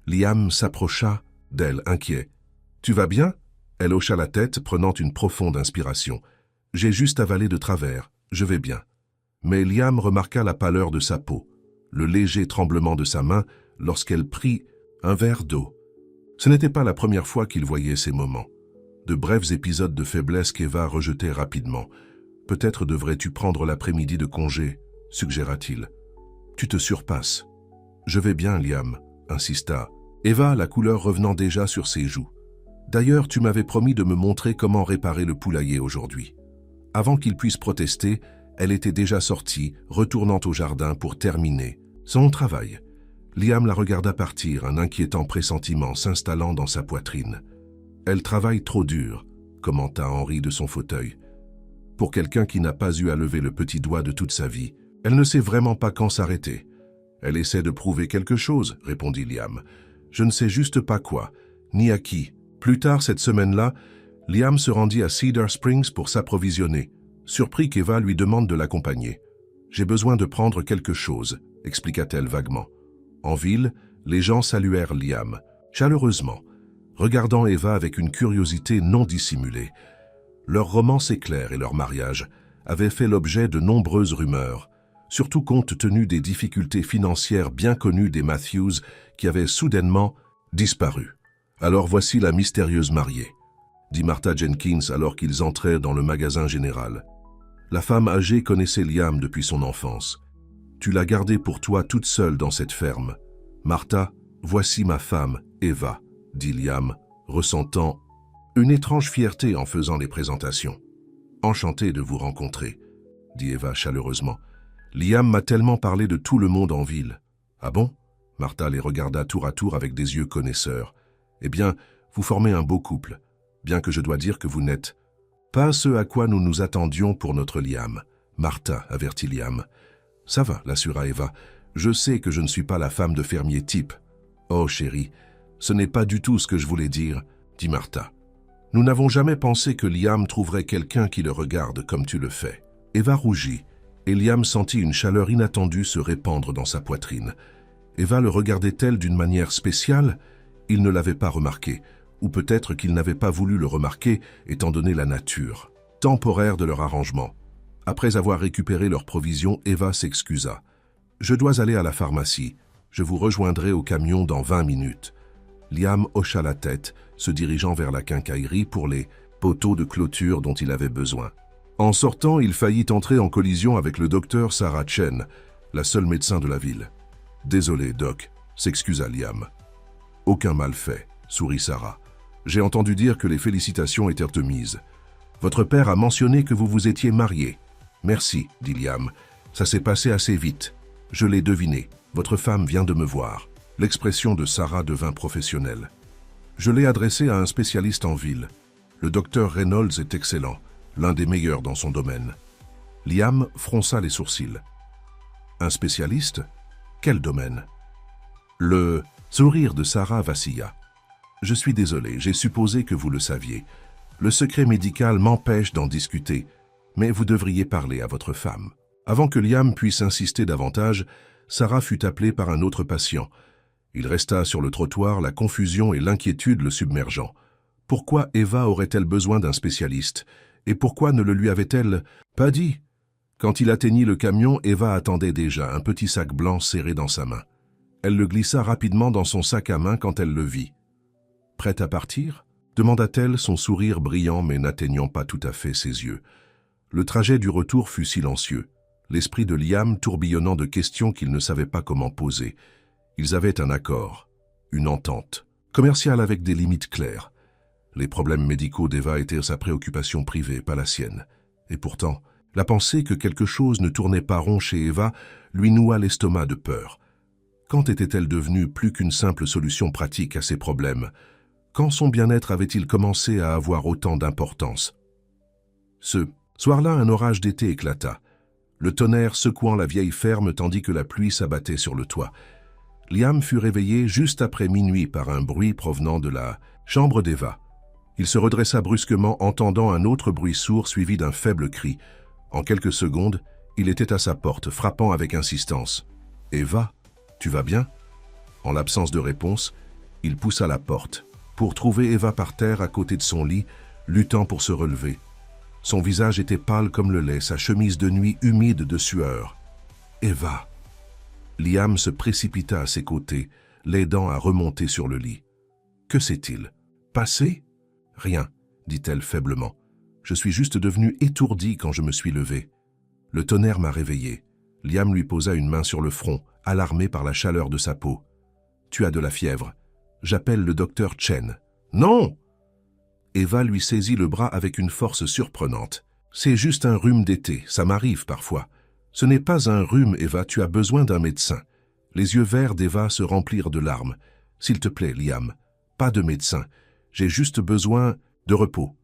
Liam s'approcha d'elle, inquiet. « Tu vas bien ?» Elle hocha la tête, prenant une profonde inspiration. « J'ai juste avalé de travers, je vais bien. » Mais Liam remarqua la pâleur de sa peau, le léger tremblement de sa main lorsqu'elle prit un verre d'eau. Ce n'était pas la première fois qu'il voyait ces moments. De brefs épisodes de faiblesse qu'Eva rejetait rapidement. « Peut-être devrais-tu prendre l'après-midi de congé, suggéra-t-il. « Tu te surpasses. »« Je vais bien, Liam, » insista. Eva, la couleur revenant déjà sur ses joues. « D'ailleurs, tu m'avais promis de me montrer comment réparer le poulailler aujourd'hui. » Avant qu'il puisse protester, elle était déjà sortie, retournant au jardin pour terminer son travail. Liam la regarda partir, un inquiétant pressentiment s'installant dans sa poitrine. « Elle travaille trop dur », commenta Henry de son fauteuil. « Pour quelqu'un qui n'a pas eu à lever le petit doigt de toute sa vie, elle ne sait vraiment pas quand s'arrêter. »« Elle essaie de prouver quelque chose, » répondit Liam. « Je ne sais juste pas quoi, ni à qui. » Plus tard cette semaine-là, Liam se rendit à Cedar Springs pour s'approvisionner, surpris qu'Eva lui demande de l'accompagner. « J'ai besoin de prendre quelque chose », expliqua-t-elle vaguement. En ville, les gens saluèrent Liam, chaleureusement, regardant Eva avec une curiosité non dissimulée. Leur romance éclair et leur mariage avaient fait l'objet de nombreuses rumeurs, surtout compte tenu des difficultés financières bien connues des Matthews qui avaient soudainement disparu. « Alors voici la mystérieuse mariée », dit Martha Jenkins alors qu'ils entraient dans le magasin général. La femme âgée connaissait Liam depuis son enfance. « Tu l'as gardée pour toi toute seule dans cette ferme. Martha, voici ma femme, Eva, » dit Liam, ressentant une étrange fierté en faisant les présentations. « Enchanté de vous rencontrer, » dit Eva chaleureusement. « Liam m'a tellement parlé de tout le monde en ville. »« Ah bon ?» Martha les regarda tour à tour avec des yeux connaisseurs. « Eh bien, vous formez un beau couple, bien que je dois dire que vous n'êtes pas ce à quoi nous nous attendions pour notre Liam. » Martha, avertit Liam. « Ça va, l'assura Eva. Je sais que je ne suis pas la femme de fermier type. »« Oh, chérie, ce n'est pas du tout ce que je voulais dire, » dit Martha. « Nous n'avons jamais pensé que Liam trouverait quelqu'un qui le regarde comme tu le fais. » Eva rougit, et Liam sentit une chaleur inattendue se répandre dans sa poitrine. Eva le regardait-elle d'une manière spéciale? Il ne l'avait pas remarqué, ou peut-être qu'il n'avait pas voulu le remarquer, étant donné la nature temporaire de leur arrangement. Après avoir récupéré leurs provisions, Eva s'excusa. « Je dois aller à la pharmacie. Je vous rejoindrai au camion dans 20 minutes. » Liam hocha la tête, se dirigeant vers la quincaillerie pour les poteaux de clôture dont il avait besoin. En sortant, il faillit entrer en collision avec le docteur Sarah Chen, la seule médecin de la ville. « Désolé, Doc », s'excusa Liam. « Aucun mal fait », sourit Sarah. « J'ai entendu dire que les félicitations étaient remises. Votre père a mentionné que vous vous étiez mariés. »« Merci, » dit Liam. « Ça s'est passé assez vite. Je l'ai deviné. Votre femme vient de me voir. » L'expression de Sarah devint professionnelle. « Je l'ai adressée à un spécialiste en ville. Le docteur Reynolds est excellent, l'un des meilleurs dans son domaine. » Liam fronça les sourcils. « Un spécialiste? Quel domaine ?» Le sourire de Sarah vacilla. « Je suis désolé, j'ai supposé que vous le saviez. Le secret médical m'empêche d'en discuter, mais vous devriez parler à votre femme. » Avant que Liam puisse insister davantage, Sarah fut appelée par un autre patient. Il resta sur le trottoir, la confusion et l'inquiétude le submergeant. Pourquoi Eva aurait-elle besoin d'un spécialiste? Et pourquoi ne le lui avait-elle pas dit? Quand il atteignit le camion, Eva attendait déjà, un petit sac blanc serré dans sa main. Elle le glissa rapidement dans son sac à main quand elle le vit. « Prête à partir ?» demanda-t-elle, son sourire brillant mais n'atteignant pas tout à fait ses yeux. Le trajet du retour fut silencieux, l'esprit de Liam tourbillonnant de questions qu'il ne savait pas comment poser. Ils avaient un accord, une entente, commerciale avec des limites claires. Les problèmes médicaux d'Eva étaient sa préoccupation privée, pas la sienne. Et pourtant, la pensée que quelque chose ne tournait pas rond chez Eva lui noua l'estomac de peur. Quand était-elle devenue plus qu'une simple solution pratique à ses problèmes? Quand son bien-être avait-il commencé à avoir autant d'importance? Ce soir-là, un orage d'été éclata, le tonnerre secouant la vieille ferme tandis que la pluie s'abattait sur le toit. Liam fut réveillé juste après minuit par un bruit provenant de la chambre d'Eva. Il se redressa brusquement, entendant un autre bruit sourd suivi d'un faible cri. En quelques secondes, il était à sa porte, frappant avec insistance. « Eva, tu vas bien ?» En l'absence de réponse, il poussa la porte, pour trouver Eva par terre à côté de son lit, luttant pour se relever. Son visage était pâle comme le lait, sa chemise de nuit humide de sueur. « Eva !» Liam se précipita à ses côtés, l'aidant à remonter sur le lit. « Que s'est-il passé ?»« Rien, » dit-elle faiblement. « Je suis juste devenue étourdie quand je me suis levée. » Le tonnerre m'a réveillée. Liam lui posa une main sur le front, alarmé par la chaleur de sa peau. « Tu as de la fièvre. J'appelle le docteur Chen. »« Non !» Eva lui saisit le bras avec une force surprenante. « C'est juste un rhume d'été, ça m'arrive parfois. »« Ce n'est pas un rhume, Eva, tu as besoin d'un médecin. » Les yeux verts d'Eva se remplirent de larmes. « S'il te plaît, Liam, pas de médecin. J'ai juste besoin de repos. »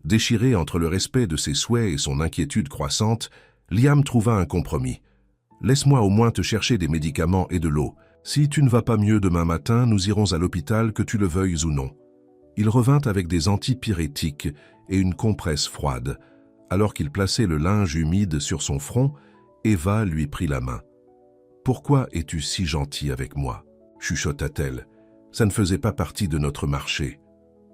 Déchiré entre le respect de ses souhaits et son inquiétude croissante, Liam trouva un compromis. « Laisse-moi au moins te chercher des médicaments et de l'eau. Si tu ne vas pas mieux demain matin, nous irons à l'hôpital, que tu le veuilles ou non. » Il revint avec des antipyrétiques et une compresse froide. Alors qu'il plaçait le linge humide sur son front, Eva lui prit la main. « Pourquoi es-tu si gentil avec moi ?» chuchota-t-elle. « Ça ne faisait pas partie de notre marché. »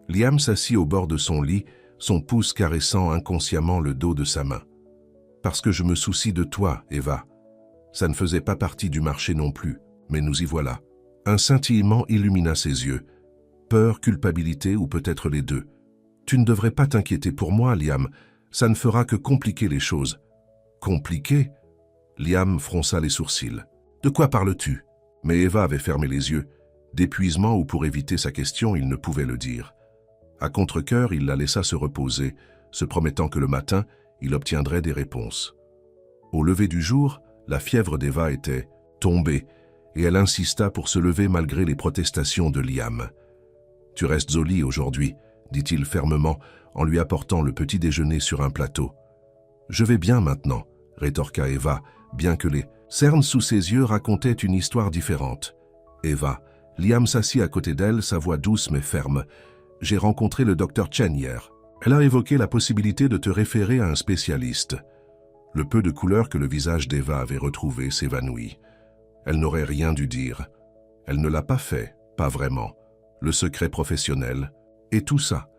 Liam s'assit au bord de son lit, son pouce caressant inconsciemment le dos de sa main. « Parce que je me soucie de toi, Eva. Ça ne faisait pas partie du marché non plus, mais nous y voilà. » Un scintillement illumina ses yeux. Peur, culpabilité ou peut-être les deux. « Tu ne devrais pas t'inquiéter pour moi, Liam. Ça ne fera que compliquer les choses. »« Compliquer ?» Liam fronça les sourcils. « De quoi parles-tu » Mais Eva avait fermé les yeux. D'épuisement ou pour éviter sa question, il ne pouvait le dire. À contre-cœur, il la laissa se reposer, se promettant que le matin, il obtiendrait des réponses. Au lever du jour, la fièvre d'Eva était tombée, et elle insista pour se lever malgré les protestations de Liam. « Tu restes au lit aujourd'hui, » dit-il fermement en lui apportant le petit déjeuner sur un plateau. « Je vais bien maintenant, » rétorqua Eva, bien que les cernes sous ses yeux racontaient une histoire différente. « Eva », Liam s'assit à côté d'elle, sa voix douce mais ferme. « J'ai rencontré le docteur Chen hier. Elle a évoqué la possibilité de te référer à un spécialiste. » Le peu de couleur que le visage d'Eva avait retrouvé s'évanouit. Elle n'aurait rien dû dire. Elle ne l'a pas fait, pas vraiment. Le secret professionnel, et tout ça.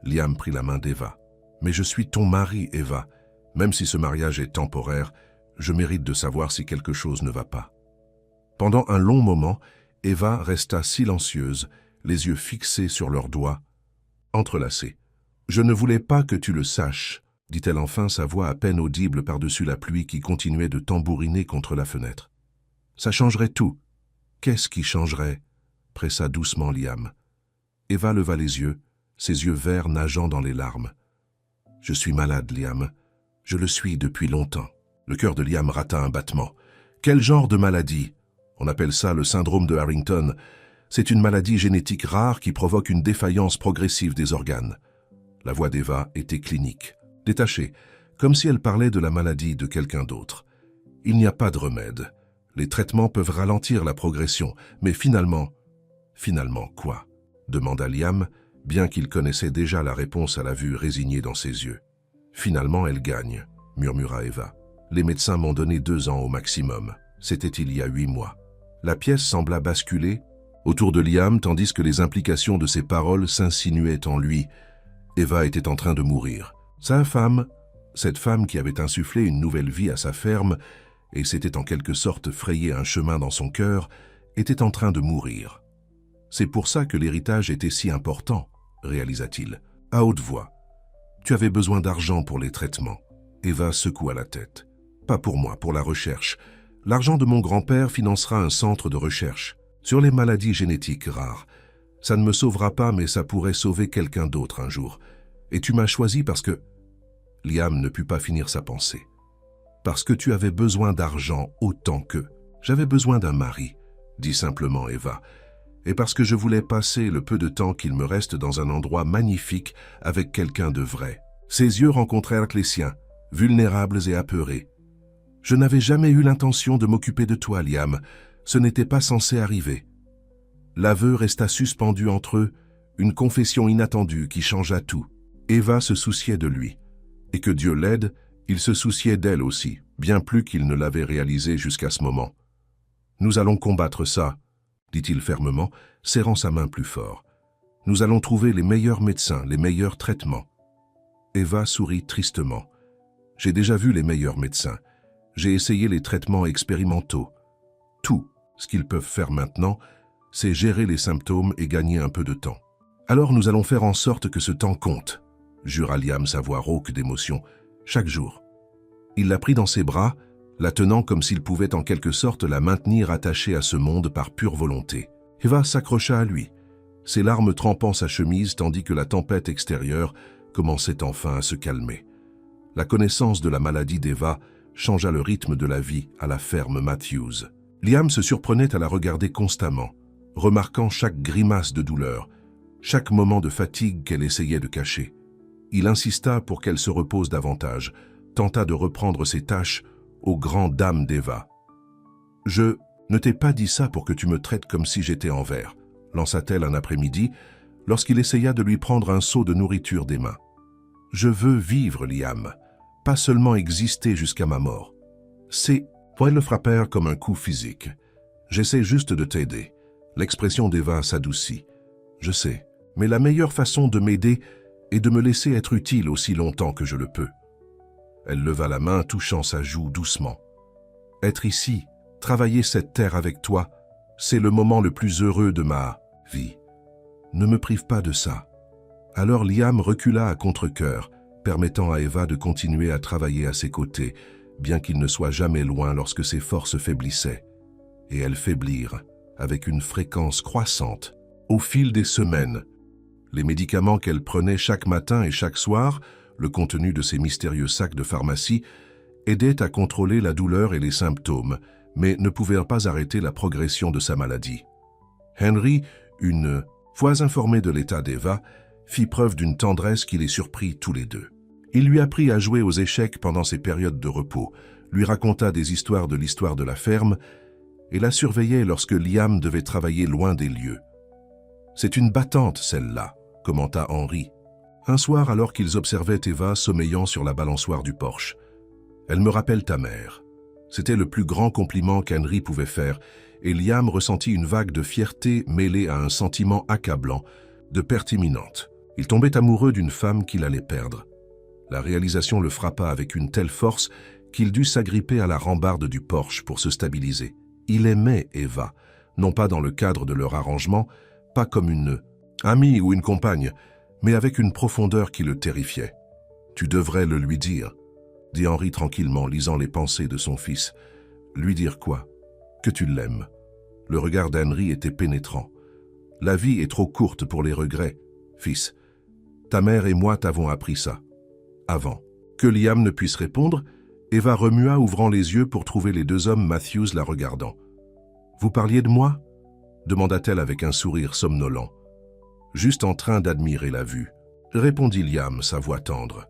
Liam prit la main d'Eva. « Mais je suis ton mari, Eva. Même si ce mariage est temporaire, je mérite de savoir si quelque chose ne va pas. » Pendant un long moment, Eva resta silencieuse, les yeux fixés sur leurs doigts, entrelacés. « Je ne voulais pas que tu le saches, » dit-elle enfin, sa voix à peine audible par-dessus la pluie qui continuait de tambouriner contre la fenêtre. « Ça changerait tout. »« Qu'est-ce qui changerait ?» pressa doucement Liam. Eva leva les yeux, ses yeux verts nageant dans les larmes. « Je suis malade, Liam. Je le suis depuis longtemps. » Le cœur de Liam rata un battement. « Quel genre de maladie ?» On appelle ça le syndrome de Harrington. C'est une maladie génétique rare qui provoque une défaillance progressive des organes. La voix d'Eva était clinique, détachée, comme si elle parlait de la maladie de quelqu'un d'autre. Il n'y a pas de remède. Les traitements peuvent ralentir la progression, mais finalement... Finalement quoi? Demanda Liam, bien qu'il connaissait déjà la réponse à la vue résignée dans ses yeux. Finalement, elle gagne, murmura Eva. Les médecins m'ont donné 2 ans au maximum. C'était il y a 8 mois. La pièce sembla basculer autour de Liam tandis que les implications de ses paroles s'insinuaient en lui. Eva était en train de mourir. Sa femme, cette femme qui avait insufflé une nouvelle vie à sa ferme et s'était en quelque sorte frayé un chemin dans son cœur, était en train de mourir. C'est pour ça que l'héritage était si important, réalisa-t-il, à haute voix. Tu avais besoin d'argent pour les traitements. Eva secoua la tête. Pas pour moi, pour la recherche. L'argent de mon grand-père financera un centre de recherche sur les maladies génétiques rares. Ça ne me sauvera pas, mais ça pourrait sauver quelqu'un d'autre un jour. Et tu m'as choisi parce que... Liam ne put pas finir sa pensée. Parce que tu avais besoin d'argent autant qu'eux. J'avais besoin d'un mari, dit simplement Eva. Et parce que je voulais passer le peu de temps qu'il me reste dans un endroit magnifique avec quelqu'un de vrai. Ses yeux rencontrèrent les siens, vulnérables et apeurés. Je n'avais jamais eu l'intention de m'occuper de toi, Liam. Ce n'était pas censé arriver. L'aveu resta suspendu entre eux, une confession inattendue qui changea tout. Eva se souciait de lui. Et que Dieu l'aide, il se souciait d'elle aussi, bien plus qu'il ne l'avait réalisé jusqu'à ce moment. « Nous allons combattre ça », dit-il fermement, serrant sa main plus fort. « Nous allons trouver les meilleurs médecins, les meilleurs traitements. » Eva sourit tristement. « J'ai déjà vu les meilleurs médecins. J'ai essayé les traitements expérimentaux. Tout ce qu'ils peuvent faire maintenant, c'est gérer les symptômes et gagner un peu de temps. Alors nous allons faire en sorte que ce temps compte, jura Liam, sa voix rauque d'émotion, chaque jour. Il la prit dans ses bras, la tenant comme s'il pouvait en quelque sorte la maintenir attachée à ce monde par pure volonté. Eva s'accrocha à lui, ses larmes trempant sa chemise tandis que la tempête extérieure commençait enfin à se calmer. La connaissance de la maladie d'Eva changea le rythme de la vie à la ferme Matthews. Liam se surprenait à la regarder constamment, remarquant chaque grimace de douleur, chaque moment de fatigue qu'elle essayait de cacher. Il insista pour qu'elle se repose davantage, tenta de reprendre ses tâches aux grandes dames d'Eva. « Je ne t'ai pas dit ça pour que tu me traites comme si j'étais en verre », lança-t-elle un après-midi, lorsqu'il essaya de lui prendre un seau de nourriture des mains. « Je veux vivre, Liam, pas seulement exister jusqu'à ma mort. C'est... » Elles le frappèrent comme un coup physique. « J'essaie juste de t'aider. » L'expression d'Eva s'adoucit. « Je sais, mais la meilleure façon de m'aider est de me laisser être utile aussi longtemps que je le peux. » Elle leva la main, touchant sa joue doucement. « Être ici, travailler cette terre avec toi, c'est le moment le plus heureux de ma vie. Ne me prive pas de ça. » Alors Liam recula à contre-cœur, permettant à Eva de continuer à travailler à ses côtés, bien qu'il ne soit jamais loin lorsque ses forces faiblissaient. Et elles faiblirent, avec une fréquence croissante, au fil des semaines. Les médicaments qu'elle prenait chaque matin et chaque soir, le contenu de ces mystérieux sacs de pharmacie, aidaient à contrôler la douleur et les symptômes, mais ne pouvaient pas arrêter la progression de sa maladie. Henry, une fois informé de l'état d'Eva, fit preuve d'une tendresse qui les surprit tous les deux. Il lui apprit à jouer aux échecs pendant ses périodes de repos, lui raconta des histoires de l'histoire de la ferme et la surveillait lorsque Liam devait travailler loin des lieux. « C'est une battante, celle-là », commenta Henry. Un soir, alors qu'ils observaient Eva sommeillant sur la balançoire du porche. « Elle me rappelle ta mère. » C'était le plus grand compliment qu'Henry pouvait faire, et Liam ressentit une vague de fierté mêlée à un sentiment accablant, de perte imminente. Il tombait amoureux d'une femme qu'il allait perdre. La réalisation le frappa avec une telle force qu'il dut s'agripper à la rambarde du porche pour se stabiliser. Il aimait Eva, non pas dans le cadre de leur arrangement, pas comme une amie ou une compagne, mais avec une profondeur qui le terrifiait. « Tu devrais le lui dire », dit Henry tranquillement, lisant les pensées de son fils. « Lui dire quoi ? Que tu l'aimes. » Le regard d'Henry était pénétrant. « La vie est trop courte pour les regrets, fils. Ta mère et moi t'avons appris ça. » Avant que Liam ne puisse répondre, Eva remua, ouvrant les yeux pour trouver les deux hommes Matthews la regardant. « Vous parliez de moi ?» demanda-t-elle avec un sourire somnolent. « Juste en train d'admirer la vue, » répondit Liam, sa voix tendre.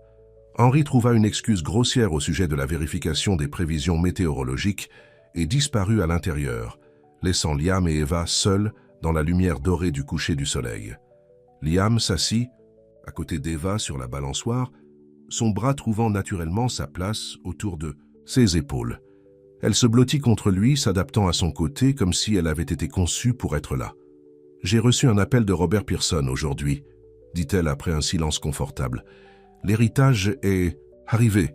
Henry trouva une excuse grossière au sujet de la vérification des prévisions météorologiques et disparut à l'intérieur, laissant Liam et Eva seuls dans la lumière dorée du coucher du soleil. Liam s'assit, à côté d'Eva sur la balançoire, son bras trouvant naturellement sa place autour de ses épaules. Elle se blottit contre lui, s'adaptant à son côté comme si elle avait été conçue pour être là. « J'ai reçu un appel de Robert Pearson aujourd'hui, » dit-elle après un silence confortable. « L'héritage est arrivé.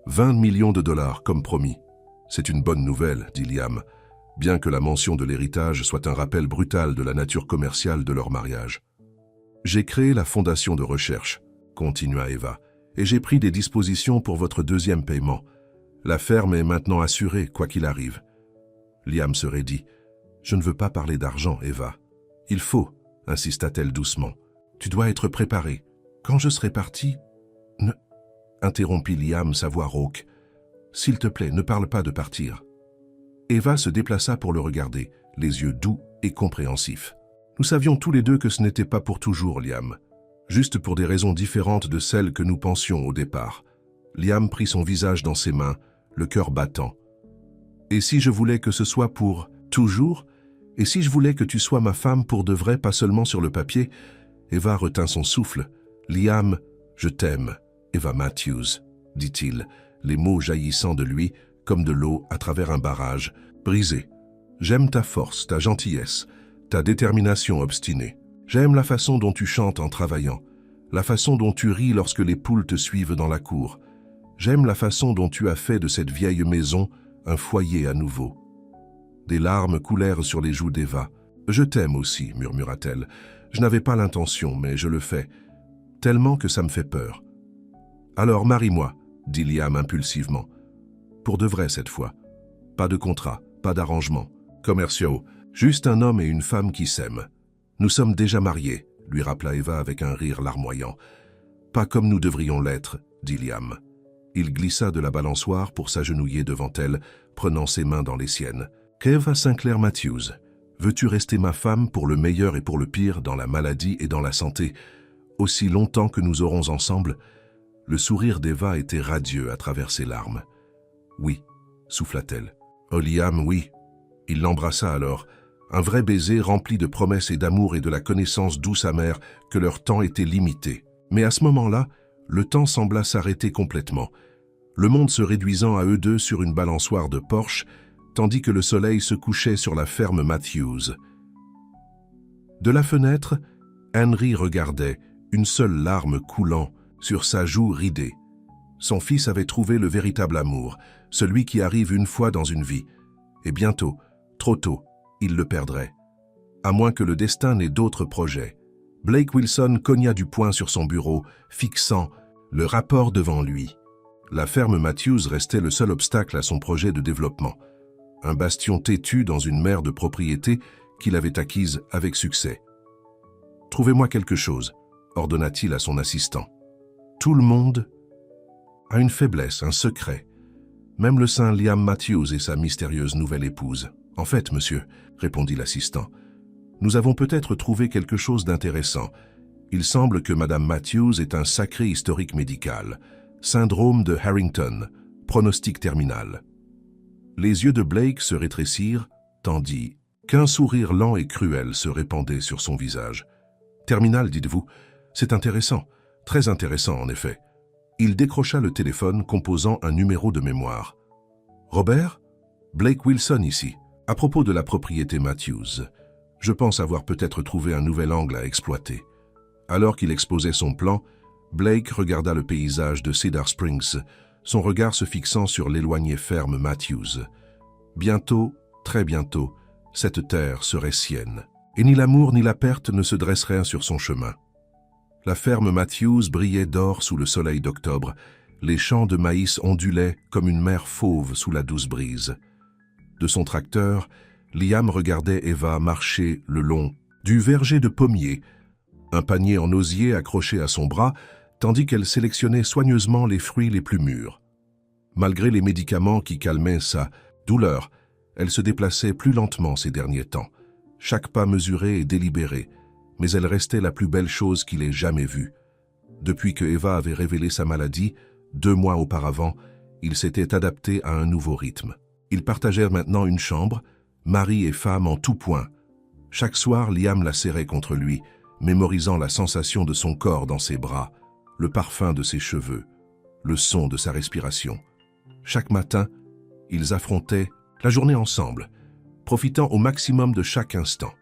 20 millions de dollars, comme promis. »« C'est une bonne nouvelle, » dit Liam, bien que la mention de l'héritage soit un rappel brutal de la nature commerciale de leur mariage. « J'ai créé la fondation de recherche, » continua Eva, « et j'ai pris des dispositions pour votre deuxième paiement. La ferme est maintenant assurée, quoi qu'il arrive. » Liam se raidit. « Je ne veux pas parler d'argent, Eva. »« Il faut, » insista-t-elle doucement. « Tu dois être préparée. Quand je serai partie... » « Ne... » interrompit Liam, sa voix rauque. « S'il te plaît, ne parle pas de partir. » Eva se déplaça pour le regarder, les yeux doux et compréhensifs. « Nous savions tous les deux que ce n'était pas pour toujours, Liam. Juste pour des raisons différentes de celles que nous pensions au départ. » Liam prit son visage dans ses mains, le cœur battant. « Et si je voulais que ce soit pour toujours? Et si je voulais que tu sois ma femme pour de vrai, pas seulement sur le papier ?» Eva retint son souffle. « Liam, je t'aime, Eva Matthews, » dit-il, les mots jaillissant de lui comme de l'eau à travers un barrage, brisé. « J'aime ta force, ta gentillesse, ta détermination obstinée. J'aime la façon dont tu chantes en travaillant, la façon dont tu ris lorsque les poules te suivent dans la cour. J'aime la façon dont tu as fait de cette vieille maison un foyer à nouveau. » Des larmes coulèrent sur les joues d'Eva. « Je t'aime aussi, » murmura-t-elle. « Je n'avais pas l'intention, mais je le fais. Tellement que ça me fait peur. »« Alors marie-moi, » dit Liam impulsivement. « Pour de vrai cette fois. Pas de contrat, pas d'arrangement. Commerciaux. Juste un homme et une femme qui s'aiment. Nous sommes déjà mariés, » lui rappela Eva avec un rire larmoyant. « Pas comme nous devrions l'être, » dit Liam. Il glissa de la balançoire pour s'agenouiller devant elle, prenant ses mains dans les siennes. « Eva Sinclair Matthews, veux-tu rester ma femme pour le meilleur et pour le pire, dans la maladie et dans la santé, aussi longtemps que nous aurons ensemble ?» Le sourire d'Eva était radieux à travers ses larmes. « Oui, » souffla-t-elle. « Oh Liam, oui. » Il l'embrassa alors, un vrai baiser rempli de promesses et d'amour et de la connaissance douce amère que leur temps était limité. Mais à ce moment-là, le temps sembla s'arrêter complètement, le monde se réduisant à eux deux sur une balançoire de Porsche, tandis que le soleil se couchait sur la ferme Matthews. De la fenêtre, Henry regardait, une seule larme coulant sur sa joue ridée. Son fils avait trouvé le véritable amour, celui qui arrive une fois dans une vie. Et bientôt, trop tôt, il le perdrait. À moins que le destin n'ait d'autres projets. Blake Wilson cogna du poing sur son bureau, fixant le rapport devant lui. La ferme Matthews restait le seul obstacle à son projet de développement. Un bastion têtu dans une mer de propriété qu'il avait acquise avec succès. « Trouvez-moi quelque chose », ordonna-t-il à son assistant. Tout le monde a une faiblesse, un secret. Même le saint Liam Matthews et sa mystérieuse nouvelle épouse. « En fait, monsieur, » répondit l'assistant, « nous avons peut-être trouvé quelque chose d'intéressant. Il semble que Madame Matthews est un sacré historique médical. Syndrome de Harrington, pronostic terminal. » Les yeux de Blake se rétrécirent, tandis qu'un sourire lent et cruel se répandait sur son visage. « Terminal, dites-vous? C'est intéressant, très intéressant en effet. » Il décrocha le téléphone composant un numéro de mémoire. « Robert? Blake Wilson ici. À propos de la propriété Matthews, je pense avoir peut-être trouvé un nouvel angle à exploiter. » Alors qu'il exposait son plan, Blake regarda le paysage de Cedar Springs, son regard se fixant sur l'éloignée ferme Matthews. Bientôt, très bientôt, cette terre serait sienne, et ni l'amour ni la perte ne se dresseraient sur son chemin. La ferme Matthews brillait d'or sous le soleil d'octobre, les champs de maïs ondulaient comme une mer fauve sous la douce brise. De son tracteur, Liam regardait Eva marcher le long du verger de pommiers, un panier en osier accroché à son bras, tandis qu'elle sélectionnait soigneusement les fruits les plus mûrs. Malgré les médicaments qui calmaient sa douleur, elle se déplaçait plus lentement ces derniers temps, chaque pas mesuré et délibéré, mais elle restait la plus belle chose qu'il ait jamais vue. Depuis que Eva avait révélé sa maladie, 2 mois auparavant, il s'était adapté à un nouveau rythme. Ils partagèrent maintenant une chambre, mari et femme en tout point. Chaque soir, Liam la serrait contre lui, mémorisant la sensation de son corps dans ses bras, le parfum de ses cheveux, le son de sa respiration. Chaque matin, ils affrontaient la journée ensemble, profitant au maximum de chaque instant.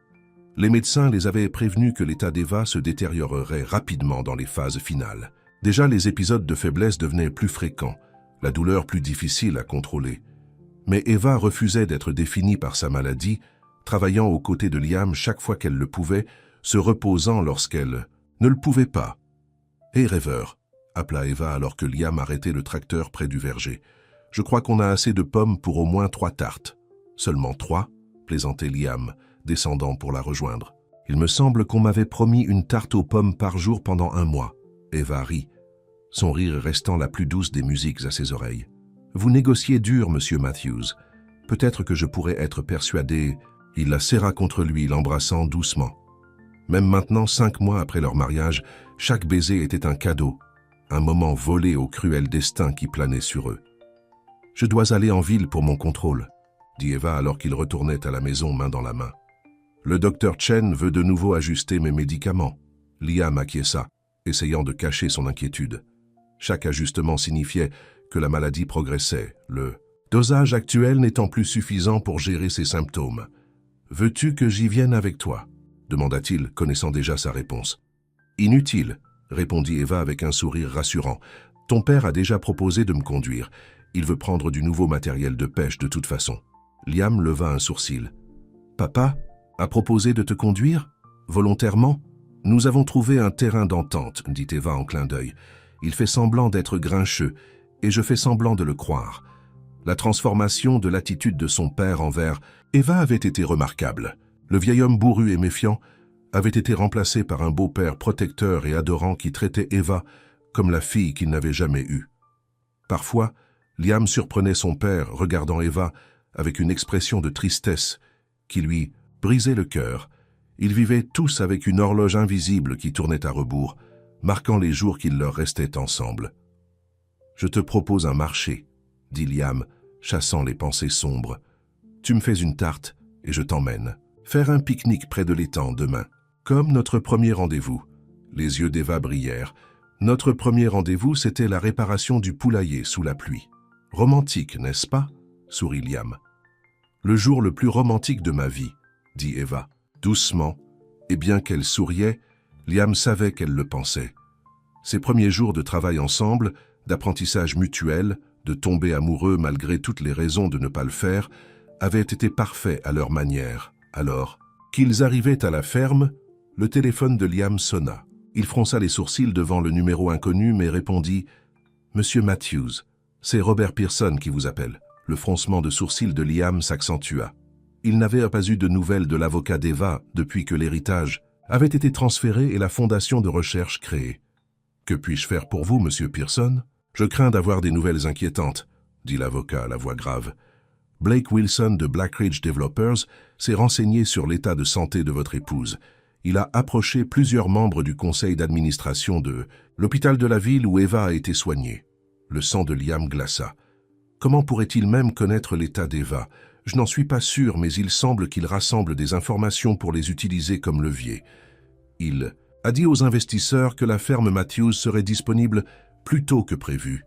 Les médecins les avaient prévenus que l'état d'Eva se détériorerait rapidement dans les phases finales. Déjà, les épisodes de faiblesse devenaient plus fréquents, la douleur plus difficile à contrôler. Mais Eva refusait d'être définie par sa maladie, travaillant aux côtés de Liam chaque fois qu'elle le pouvait, se reposant lorsqu'elle ne le pouvait pas. « Hé, rêveur !» appela Eva alors que Liam arrêtait le tracteur près du verger. « Je crois qu'on a assez de pommes pour au moins 3 tartes. »« Seulement 3 ?» plaisantait Liam, descendant pour la rejoindre. « Il me semble qu'on m'avait promis une tarte aux pommes par jour pendant 1 mois. » Eva rit, son rire restant la plus douce des musiques à ses oreilles. « Vous négociez dur, monsieur Matthews. Peut-être que je pourrais être persuadé... » Il la serra contre lui, l'embrassant doucement. Même maintenant, 5 mois après leur mariage, chaque baiser était un cadeau, un moment volé au cruel destin qui planait sur eux. « Je dois aller en ville pour mon contrôle, » dit Eva alors qu'ils retournaient à la maison main dans la main. « Le docteur Chen veut de nouveau ajuster mes médicaments. » Liam acquiesça, essayant de cacher son inquiétude. Chaque ajustement signifiait que la maladie progressait, le dosage actuel n'étant plus suffisant pour gérer ses symptômes. « Veux-tu que j'y vienne avec toi ?» demanda-t-il, connaissant déjà sa réponse. « Inutile, » répondit Eva avec un sourire rassurant. « Ton père a déjà proposé de me conduire. Il veut prendre du nouveau matériel de pêche de toute façon. » Liam leva un sourcil. « Papa a proposé de te conduire? Volontairement? Nous avons trouvé un terrain d'entente, dit Eva en clin d'œil. Il fait semblant d'être grincheux, et je fais semblant de le croire. La transformation de l'attitude de son père envers Eva avait été remarquable. Le vieil homme bourru et méfiant avait été remplacé par un beau-père protecteur et adorant qui traitait Eva comme la fille qu'il n'avait jamais eue. Parfois, Liam surprenait son père regardant Eva avec une expression de tristesse qui lui brisait le cœur. Ils vivaient tous avec une horloge invisible qui tournait à rebours, marquant les jours qu'il leur restait ensemble. « Je te propose un marché, » dit Liam, chassant les pensées sombres. « Tu me fais une tarte et je t'emmène. Faire un pique-nique près de l'étang demain. Comme notre premier rendez-vous. » Les yeux d'Eva brillèrent. Notre premier rendez-vous, c'était la réparation du poulailler sous la pluie. Romantique, n'est-ce pas? Sourit Liam. Le jour le plus romantique de ma vie, dit Eva, doucement, et bien qu'elle souriait, Liam savait qu'elle le pensait. Ses premiers jours de travail ensemble, d'apprentissage mutuel, de tomber amoureux malgré toutes les raisons de ne pas le faire, avaient été parfaits à leur manière. Alors, qu'ils arrivaient à la ferme, le téléphone de Liam sonna. Il fronça les sourcils devant le numéro inconnu, mais répondit « Monsieur Matthews, c'est Robert Pearson qui vous appelle. » Le froncement de sourcils de Liam s'accentua. Il n'avait pas eu de nouvelles de l'avocat d'Eva depuis que l'héritage avait été transféré et la fondation de recherche créée. « Que puis-je faire pour vous, monsieur Pearson? Je crains d'avoir des nouvelles inquiétantes, » dit l'avocat à la voix grave. « Blake Wilson de Blackridge Developers s'est renseigné sur l'état de santé de votre épouse. Il a approché plusieurs membres du conseil d'administration de l'hôpital de la ville où Eva a été soignée. » Le sang de Liam glaça. Comment pourrait-il même connaître l'état d'Eva? Je n'en suis pas sûr, mais il semble qu'il rassemble des informations pour les utiliser comme levier. Il a dit aux investisseurs que la ferme Matthews serait disponible plus tôt que prévu,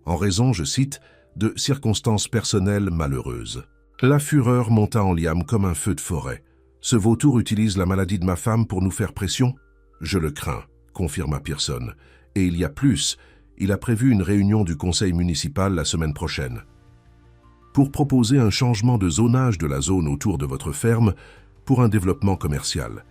en raison, je cite, de circonstances personnelles malheureuses. La fureur monta en Liam comme un feu de forêt. Ce vautour utilise la maladie de ma femme pour nous faire pression? Je le crains, confirma Pearson. Et il y a plus, il a prévu une réunion du conseil municipal la semaine prochaine. Pour proposer un changement de zonage de la zone autour de votre ferme pour un développement commercial.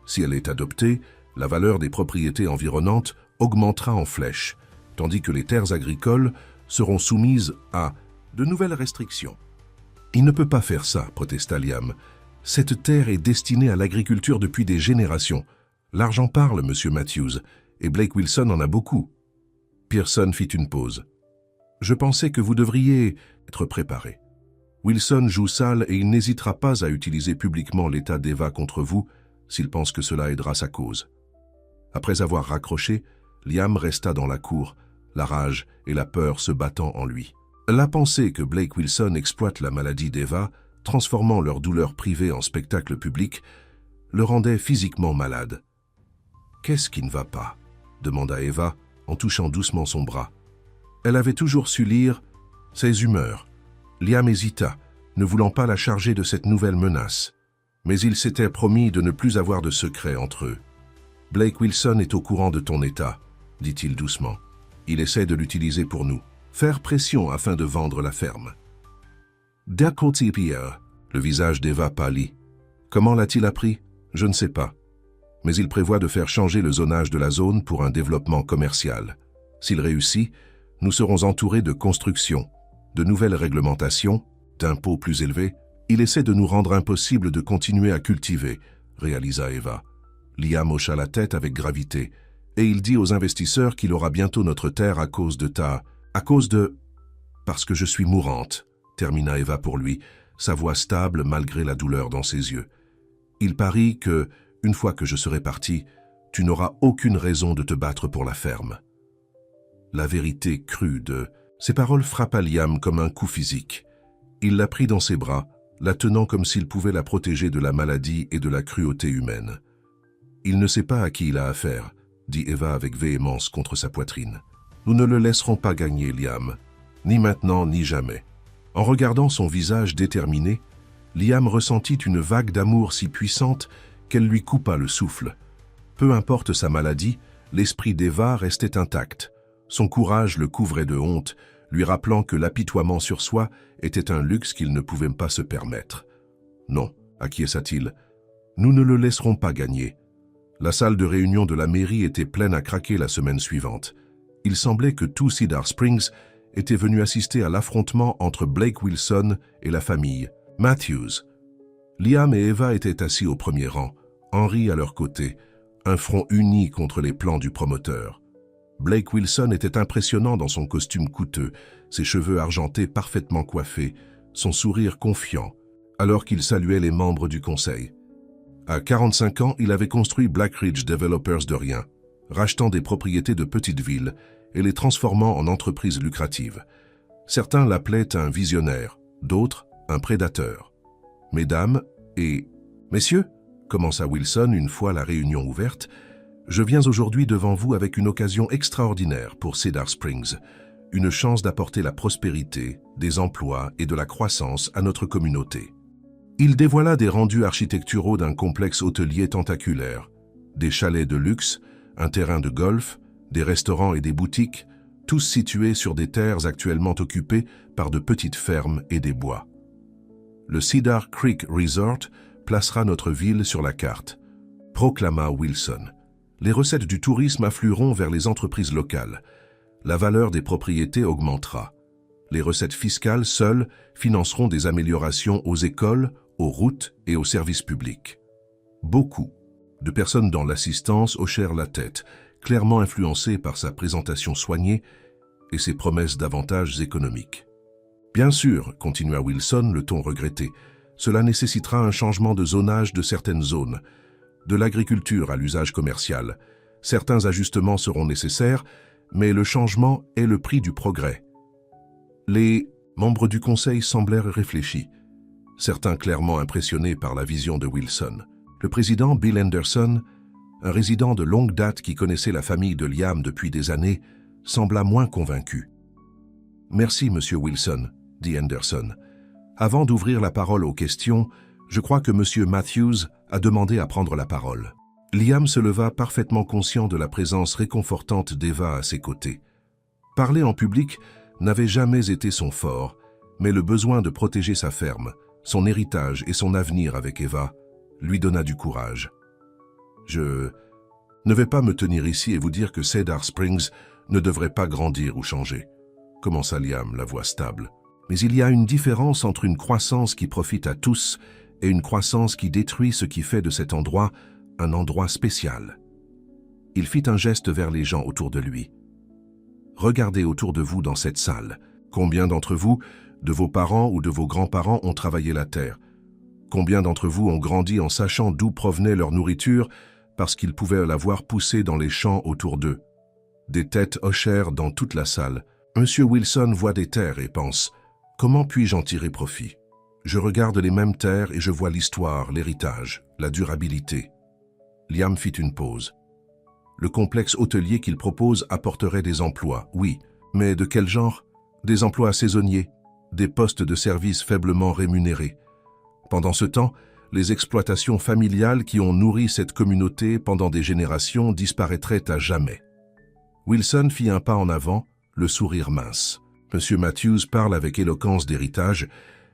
Si elle est adoptée, la valeur des propriétés environnantes augmentera en flèche, tandis que les terres agricoles seront soumises à de nouvelles restrictions. « Il ne peut pas faire ça, » protesta Liam. « Cette terre est destinée à l'agriculture depuis des générations. L'argent parle, monsieur Matthews, et Blake Wilson en a beaucoup. » Pearson fit une pause. « Je pensais que vous devriez être préparé. Wilson joue sale et il n'hésitera pas à utiliser publiquement l'état d'Eva contre vous s'il pense que cela aidera sa cause. » Après avoir raccroché, Liam resta dans la cour, la rage et la peur se battant en lui. La pensée que Blake Wilson exploite la maladie d'Eva, transformant leur douleur privée en spectacle public, le rendait physiquement malade. « Qu'est-ce qui ne va pas ?» demanda Eva en touchant doucement son bras. Elle avait toujours su lire ses humeurs. Liam hésita, ne voulant pas la charger de cette nouvelle menace. Mais il s'était promis de ne plus avoir de secret entre eux. « Blake Wilson est au courant de ton état, » dit-il doucement. « Il essaie de l'utiliser pour nous, faire pression afin de vendre la ferme. » D'un côté, Pierre, le visage d'Eva pâlit. Comment l'a-t-il appris? Je ne sais pas. Mais il prévoit de faire changer le zonage de la zone pour un développement commercial. S'il réussit, nous serons entourés de constructions, de nouvelles réglementations, d'impôts plus élevés. Il essaie de nous rendre impossible de continuer à cultiver, réalisa Eva. Liam hocha la tête avec gravité, et il dit aux investisseurs qu'il aura bientôt notre terre à cause de parce que je suis mourante, termina Eva pour lui, sa voix stable malgré la douleur dans ses yeux. Il parie que, une fois que je serai parti, tu n'auras aucune raison de te battre pour la ferme. La vérité crue de ces paroles frappa Liam comme un coup physique. Il la prit dans ses bras, la tenant comme s'il pouvait la protéger de la maladie et de la cruauté humaine. « Il ne sait pas à qui il a affaire », dit Eva avec véhémence contre sa poitrine. « Nous ne le laisserons pas gagner, Liam, ni maintenant ni jamais. » En regardant son visage déterminé, Liam ressentit une vague d'amour si puissante qu'elle lui coupa le souffle. Peu importe sa maladie, l'esprit d'Eva restait intact. Son courage le couvrait de honte, lui rappelant que l'apitoiement sur soi était un luxe qu'il ne pouvait pas se permettre. « Non », acquiesça-t-il, « nous ne le laisserons pas gagner. » La salle de réunion de la mairie était pleine à craquer la semaine suivante. Il semblait que tout Cedar Springs était venu assister à l'affrontement entre Blake Wilson et la famille Matthews. Liam et Eva étaient assis au premier rang, Henry à leur côté, un front uni contre les plans du promoteur. Blake Wilson était impressionnant dans son costume coûteux, ses cheveux argentés parfaitement coiffés, son sourire confiant, alors qu'il saluait les membres du conseil. À 45 ans, il avait construit Black Ridge Developers de rien, rachetant des propriétés de petites villes et les transformant en entreprises lucratives. Certains l'appelaient un visionnaire, d'autres un prédateur. « Mesdames et messieurs », commença Wilson une fois la réunion ouverte, « je viens aujourd'hui devant vous avec une occasion extraordinaire pour Cedar Springs, une chance d'apporter la prospérité, des emplois et de la croissance à notre communauté. » Il dévoila des rendus architecturaux d'un complexe hôtelier tentaculaire, des chalets de luxe, un terrain de golf, des restaurants et des boutiques, tous situés sur des terres actuellement occupées par de petites fermes et des bois. Le Cedar Creek Resort placera notre ville sur la carte, proclama Wilson. Les recettes du tourisme afflueront vers les entreprises locales. La valeur des propriétés augmentera. Les recettes fiscales seules financeront des améliorations aux écoles, aux routes et aux services publics. Beaucoup de personnes dans l'assistance hochèrent la tête, clairement influencées par sa présentation soignée et ses promesses d'avantages économiques. Bien sûr, continua Wilson, le ton regretté, cela nécessitera un changement de zonage de certaines zones, de l'agriculture à l'usage commercial. Certains ajustements seront nécessaires, mais le changement est le prix du progrès. Les membres du conseil semblèrent réfléchis, certains clairement impressionnés par la vision de Wilson. Le président Bill Anderson, un résident de longue date qui connaissait la famille de Liam depuis des années, sembla moins convaincu. « Merci, Monsieur Wilson, » dit Anderson. « Avant d'ouvrir la parole aux questions, je crois que Monsieur Matthews a demandé à prendre la parole. » Liam se leva parfaitement conscient de la présence réconfortante d'Eva à ses côtés. Parler en public n'avait jamais été son fort, mais le besoin de protéger sa ferme, son héritage et son avenir avec Eva lui donna du courage. « Je ne vais pas me tenir ici et vous dire que Cedar Springs ne devrait pas grandir ou changer, » commença Liam, la voix stable. « Mais il y a une différence entre une croissance qui profite à tous et une croissance qui détruit ce qui fait de cet endroit un endroit spécial. » Il fit un geste vers les gens autour de lui. « Regardez autour de vous dans cette salle. Combien d'entre vous, de vos parents ou de vos grands-parents ont travaillé la terre? Combien d'entre vous ont grandi en sachant d'où provenait leur nourriture parce qu'ils pouvaient la voir pousser dans les champs autour d'eux? » Des têtes hochèrent dans toute la salle. Monsieur Wilson voit des terres et pense « Comment puis-je en tirer profit? Je regarde les mêmes terres et je vois l'histoire, l'héritage, la durabilité. » Liam fit une pause. Le complexe hôtelier qu'il propose apporterait des emplois, oui, Mais de quel genre? Des emplois saisonniers, des postes de service faiblement rémunérés. Pendant ce temps, les exploitations familiales qui ont nourri cette communauté pendant des générations disparaîtraient à jamais. Wilson fit un pas en avant, le sourire mince. M. Matthews parle avec éloquence d'héritage,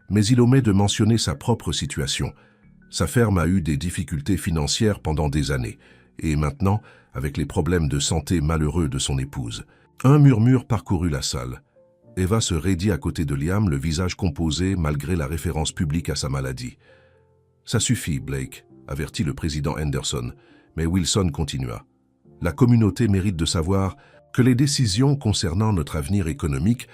mais il omet de mentionner sa propre situation. Sa ferme a eu des difficultés financières pendant des années, et maintenant, avec les problèmes de santé malheureux de son épouse. Un murmure parcourut la salle. Eva se raidit à côté de Liam, le visage composé malgré la référence publique à sa maladie. « Ça suffit, Blake », avertit le président Henderson, mais Wilson continua. « La communauté mérite de savoir que les décisions concernant notre avenir économique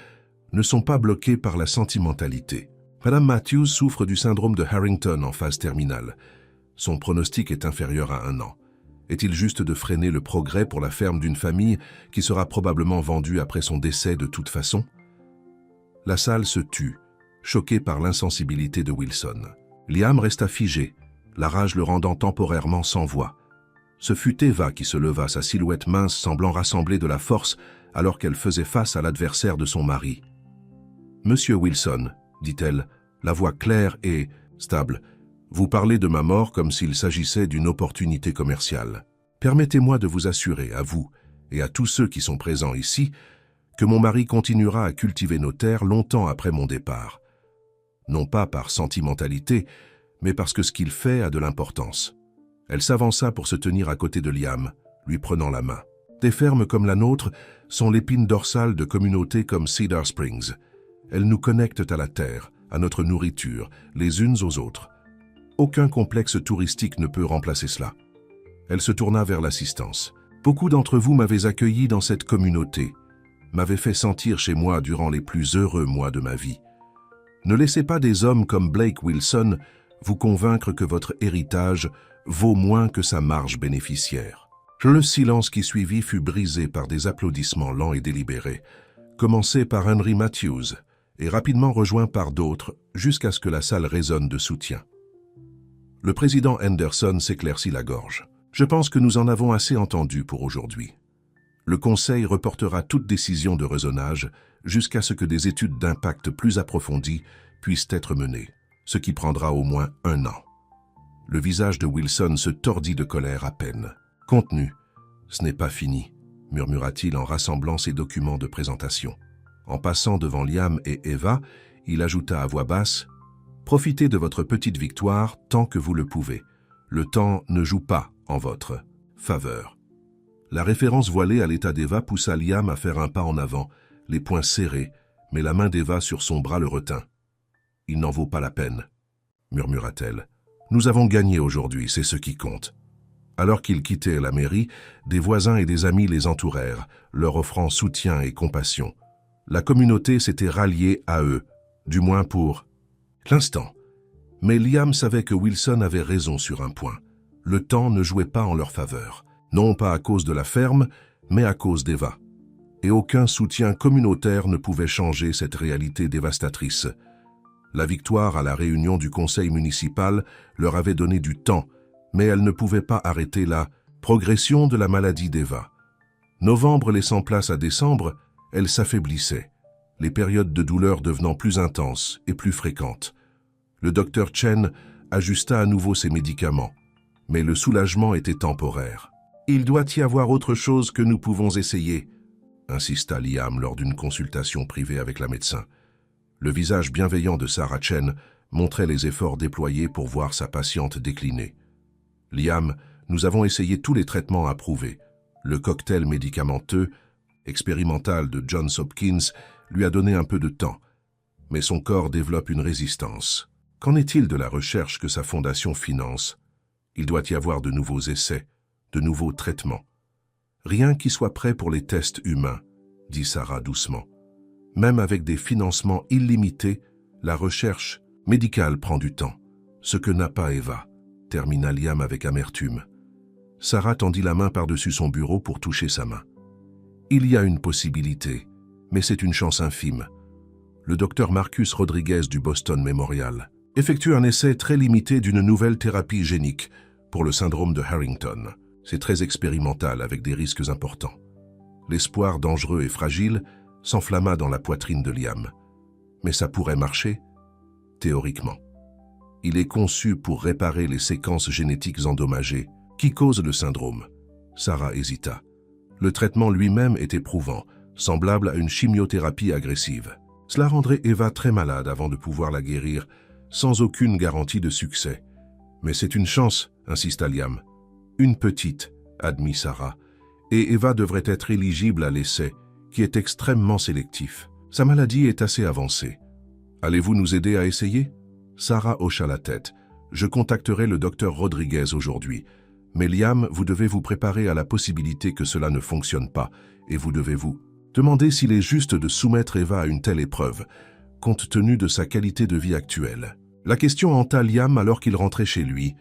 ne sont pas bloquées par la sentimentalité. Madame Matthews souffre du syndrome de Harrington en phase terminale. Son pronostic est inférieur à 1 an. Est-il juste de freiner le progrès pour la ferme d'une famille qui sera probablement vendue après son décès de toute façon ?» La salle se tut, choquée par l'insensibilité de Wilson. Liam resta figé, la rage le rendant temporairement sans voix. Ce fut Eva qui se leva, sa silhouette mince semblant rassembler de la force alors qu'elle faisait face à l'adversaire de son mari. « Monsieur Wilson, » dit-elle, la voix claire et stable, « vous parlez de ma mort comme s'il s'agissait d'une opportunité commerciale. Permettez-moi de vous assurer, à vous et à tous ceux qui sont présents ici, que mon mari continuera à cultiver nos terres longtemps après mon départ. Non pas par sentimentalité, mais parce que ce qu'il fait a de l'importance. » Elle s'avança pour se tenir à côté de Liam, lui prenant la main. Des fermes comme la nôtre sont l'épine dorsale de communautés comme Cedar Springs. Elles nous connectent à la terre, à notre nourriture, les unes aux autres. Aucun complexe touristique ne peut remplacer cela. Elle se tourna vers l'assistance. Beaucoup d'entre vous m'avez accueilli dans cette communauté, m'avez fait sentir chez moi durant les plus heureux mois de ma vie. Ne laissez pas des hommes comme Blake Wilson vous convaincre que votre héritage vaut moins que sa marge bénéficiaire. Le silence qui suivit fut brisé par des applaudissements lents et délibérés, commencés par Henry Matthews et rapidement rejoints par d'autres jusqu'à ce que la salle résonne de soutien. Le président Henderson s'éclaircit la gorge. « Je pense que nous en avons assez entendu pour aujourd'hui. Le Conseil reportera toute décision de raisonnage jusqu'à ce que des études d'impact plus approfondies puissent être menées, ce qui prendra au moins 1 an. » Le visage de Wilson se tordit de colère à peine. « Contenu, ce n'est pas fini, » murmura-t-il en rassemblant ses documents de présentation. En passant devant Liam et Eva, il ajouta à voix basse « Profitez de votre petite victoire tant que vous le pouvez. Le temps ne joue pas en votre faveur. » La référence voilée à l'état d'Eva poussa Liam à faire un pas en avant, les poings serrés, mais la main d'Eva sur son bras le retint. « Il n'en vaut pas la peine, » murmura-t-elle. « Nous avons gagné aujourd'hui, c'est ce qui compte. » Alors qu'ils quittaient la mairie, des voisins et des amis les entourèrent, leur offrant soutien et compassion. La communauté s'était ralliée à eux, du moins pour l'instant. Mais Liam savait que Wilson avait raison sur un point. Le temps ne jouait pas en leur faveur. Non pas à cause de la ferme, mais à cause d'Eva. Et aucun soutien communautaire ne pouvait changer cette réalité dévastatrice. La victoire à la réunion du conseil municipal leur avait donné du temps, mais elle ne pouvait pas arrêter la progression de la maladie d'Eva. Novembre laissant place à décembre, elle s'affaiblissait, les périodes de douleur devenant plus intenses et plus fréquentes. Le docteur Chen ajusta à nouveau ses médicaments, mais le soulagement était temporaire. « Il doit y avoir autre chose que nous pouvons essayer », insista Liam lors d'une consultation privée avec la médecin. Le visage bienveillant de Sarah Chen montrait les efforts déployés pour voir sa patiente décliner. « Liam, nous avons essayé tous les traitements approuvés. Le cocktail médicamenteux, expérimental de Johns Hopkins, lui a donné un peu de temps, mais son corps développe une résistance. Qu'en est-il de la recherche que sa fondation finance? Il doit y avoir de nouveaux essais, de nouveaux traitements. Rien qui soit prêt pour les tests humains, dit Sarah doucement. Même avec des financements illimités, la recherche médicale prend du temps, ce que n'a pas Eva, termina Liam avec amertume. Sarah tendit la main par-dessus son bureau pour toucher sa main. Il y a une possibilité, mais c'est une chance infime. Le docteur Marcus Rodriguez du Boston Memorial effectue un essai très limité d'une nouvelle thérapie génique pour le syndrome de Harrington. C'est très expérimental avec des risques importants. L'espoir dangereux et fragile, s'enflamma dans la poitrine de Liam. Mais ça pourrait marcher, théoriquement. Il est conçu pour réparer les séquences génétiques endommagées qui causent le syndrome. Sarah hésita. Le traitement lui-même est éprouvant, semblable à une chimiothérapie agressive. Cela rendrait Eva très malade avant de pouvoir la guérir, sans aucune garantie de succès. Mais c'est une chance, insista Liam. Une petite, admit Sarah, et Eva devrait être éligible à l'essai, qui est extrêmement sélectif. Sa maladie est assez avancée. Allez-vous nous aider à essayer? Sarah hocha la tête. Je contacterai le docteur Rodriguez aujourd'hui. Mais Liam, vous devez vous préparer à la possibilité que cela ne fonctionne pas, et vous devez vous demander s'il est juste de soumettre Eva à une telle épreuve, compte tenu de sa qualité de vie actuelle. La question hanta Liam alors qu'il rentrait chez lui.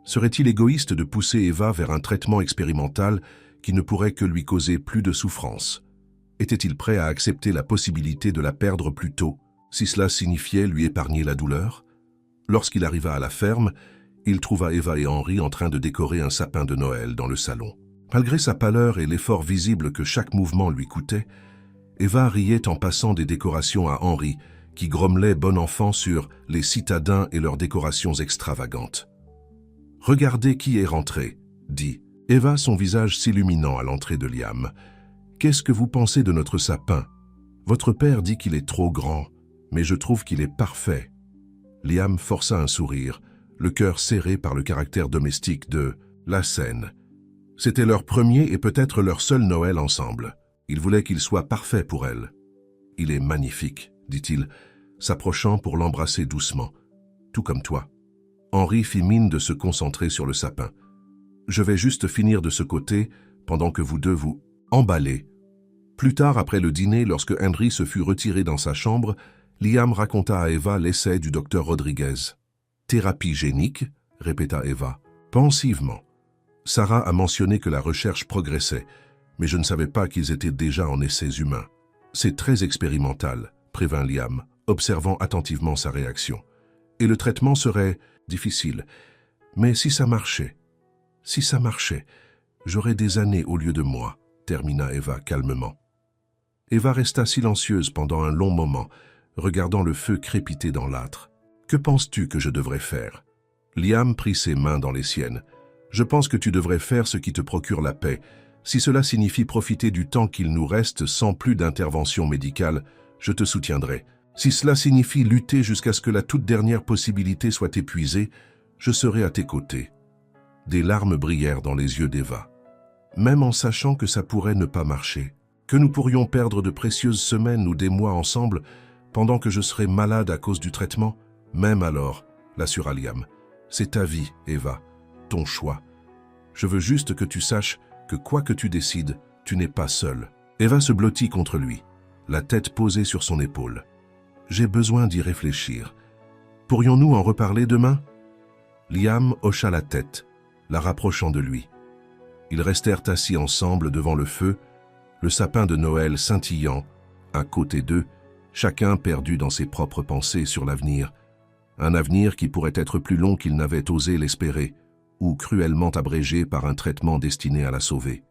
Serait-il égoïste de pousser Eva vers un traitement expérimental qui ne pourrait que lui causer plus de souffrance? Était-il prêt à accepter la possibilité de la perdre plus tôt, si cela signifiait lui épargner la douleur? Lorsqu'il arriva à la ferme, il trouva Eva et Henry en train de décorer un sapin de Noël dans le salon. Malgré sa pâleur et l'effort visible que chaque mouvement lui coûtait, Eva riait en passant des décorations à Henry, qui grommelait bon enfant sur les citadins et leurs décorations extravagantes. « Regardez qui est rentré », dit Eva, son visage s'illuminant à l'entrée de Liam. « Qu'est-ce que vous pensez de notre sapin? Votre père dit qu'il est trop grand, mais je trouve qu'il est parfait. » Liam força un sourire, le cœur serré par le caractère domestique de la scène. C'était leur premier et peut-être leur seul Noël ensemble. Il voulait qu'il soit parfait pour elle. « Il est magnifique », dit-il, s'approchant pour l'embrasser doucement. « Tout comme toi. » Henry fit mine de se concentrer sur le sapin. « Je vais juste finir de ce côté pendant que vous deux vous emballez. » Plus tard, après le dîner, lorsque Henry se fut retiré dans sa chambre, Liam raconta à Eva l'essai du docteur Rodriguez. « Thérapie génique ?» répéta Eva, pensivement. Sarah a mentionné que la recherche progressait, mais je ne savais pas qu'ils étaient déjà en essais humains. « C'est très expérimental », prévint Liam, observant attentivement sa réaction. « Et le traitement serait difficile. Mais si ça marchait, j'aurais des années au lieu de mois, » termina Eva calmement. Eva resta silencieuse pendant un long moment, regardant le feu crépiter dans l'âtre. « Que penses-tu que je devrais faire ?» Liam prit ses mains dans les siennes. « Je pense que tu devrais faire ce qui te procure la paix. Si cela signifie profiter du temps qu'il nous reste sans plus d'intervention médicale, je te soutiendrai. Si cela signifie lutter jusqu'à ce que la toute dernière possibilité soit épuisée, je serai à tes côtés. » Des larmes brillèrent dans les yeux d'Eva. Même en sachant que ça pourrait ne pas marcher, que nous pourrions perdre de précieuses semaines ou des mois ensemble, pendant que je serais malade à cause du traitement, même alors, l'assura Liam. C'est ta vie, Eva, ton choix. Je veux juste que tu saches que quoi que tu décides, tu n'es pas seule. Eva se blottit contre lui, la tête posée sur son épaule. J'ai besoin d'y réfléchir. Pourrions-nous en reparler demain? Liam hocha la tête, la rapprochant de lui. Ils restèrent assis ensemble devant le feu, le sapin de Noël scintillant, à côté d'eux, chacun perdu dans ses propres pensées sur l'avenir. Un avenir qui pourrait être plus long qu'il n'avait osé l'espérer, ou cruellement abrégé par un traitement destiné à la sauver.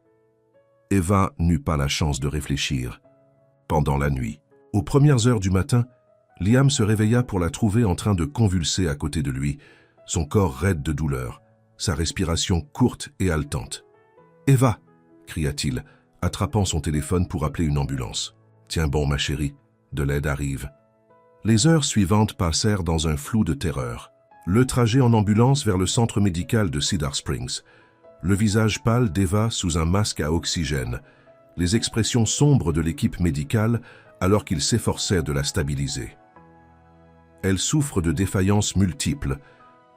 Eva n'eut pas la chance de réfléchir. Pendant la nuit, aux premières heures du matin, Liam se réveilla pour la trouver en train de convulser à côté de lui, son corps raide de douleur, sa respiration courte et haletante. « Eva !» cria-t-il, attrapant son téléphone pour appeler une ambulance. « Tiens bon, ma chérie, de l'aide arrive. » Les heures suivantes passèrent dans un flou de terreur. Le trajet en ambulance vers le centre médical de Cedar Springs. Le visage pâle d'Eva sous un masque à oxygène. Les expressions sombres de l'équipe médicale alors qu'il s'efforçait de la stabiliser. Elle souffre de défaillances multiples,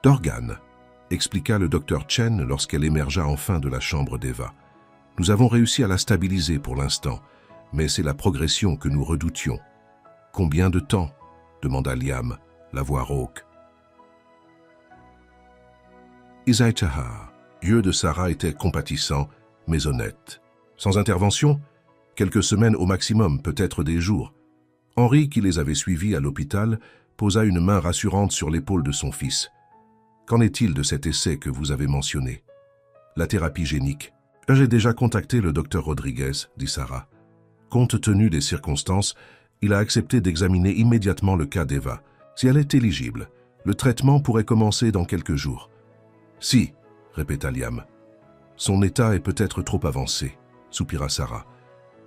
d'organes, expliqua le docteur Chen lorsqu'elle émergea enfin de la chambre d'Eva. Nous avons réussi à la stabiliser pour l'instant, mais c'est la progression que nous redoutions. Combien de temps? Demanda Liam, la voix rauque. Isaïtaha, yeux de Sarah étaient compatissants, mais honnêtes. Sans intervention, quelques semaines au maximum, peut-être des jours. Henry, qui les avait suivis à l'hôpital, posa une main rassurante sur l'épaule de son fils. Qu'en est-il de cet essai que vous avez mentionné? La thérapie génique. J'ai déjà contacté le docteur Rodriguez, dit Sarah. Compte tenu des circonstances, il a accepté d'examiner immédiatement le cas d'Eva. Si elle est éligible, le traitement pourrait commencer dans quelques jours. Si, répéta Liam. Son état est peut-être trop avancé, soupira Sarah.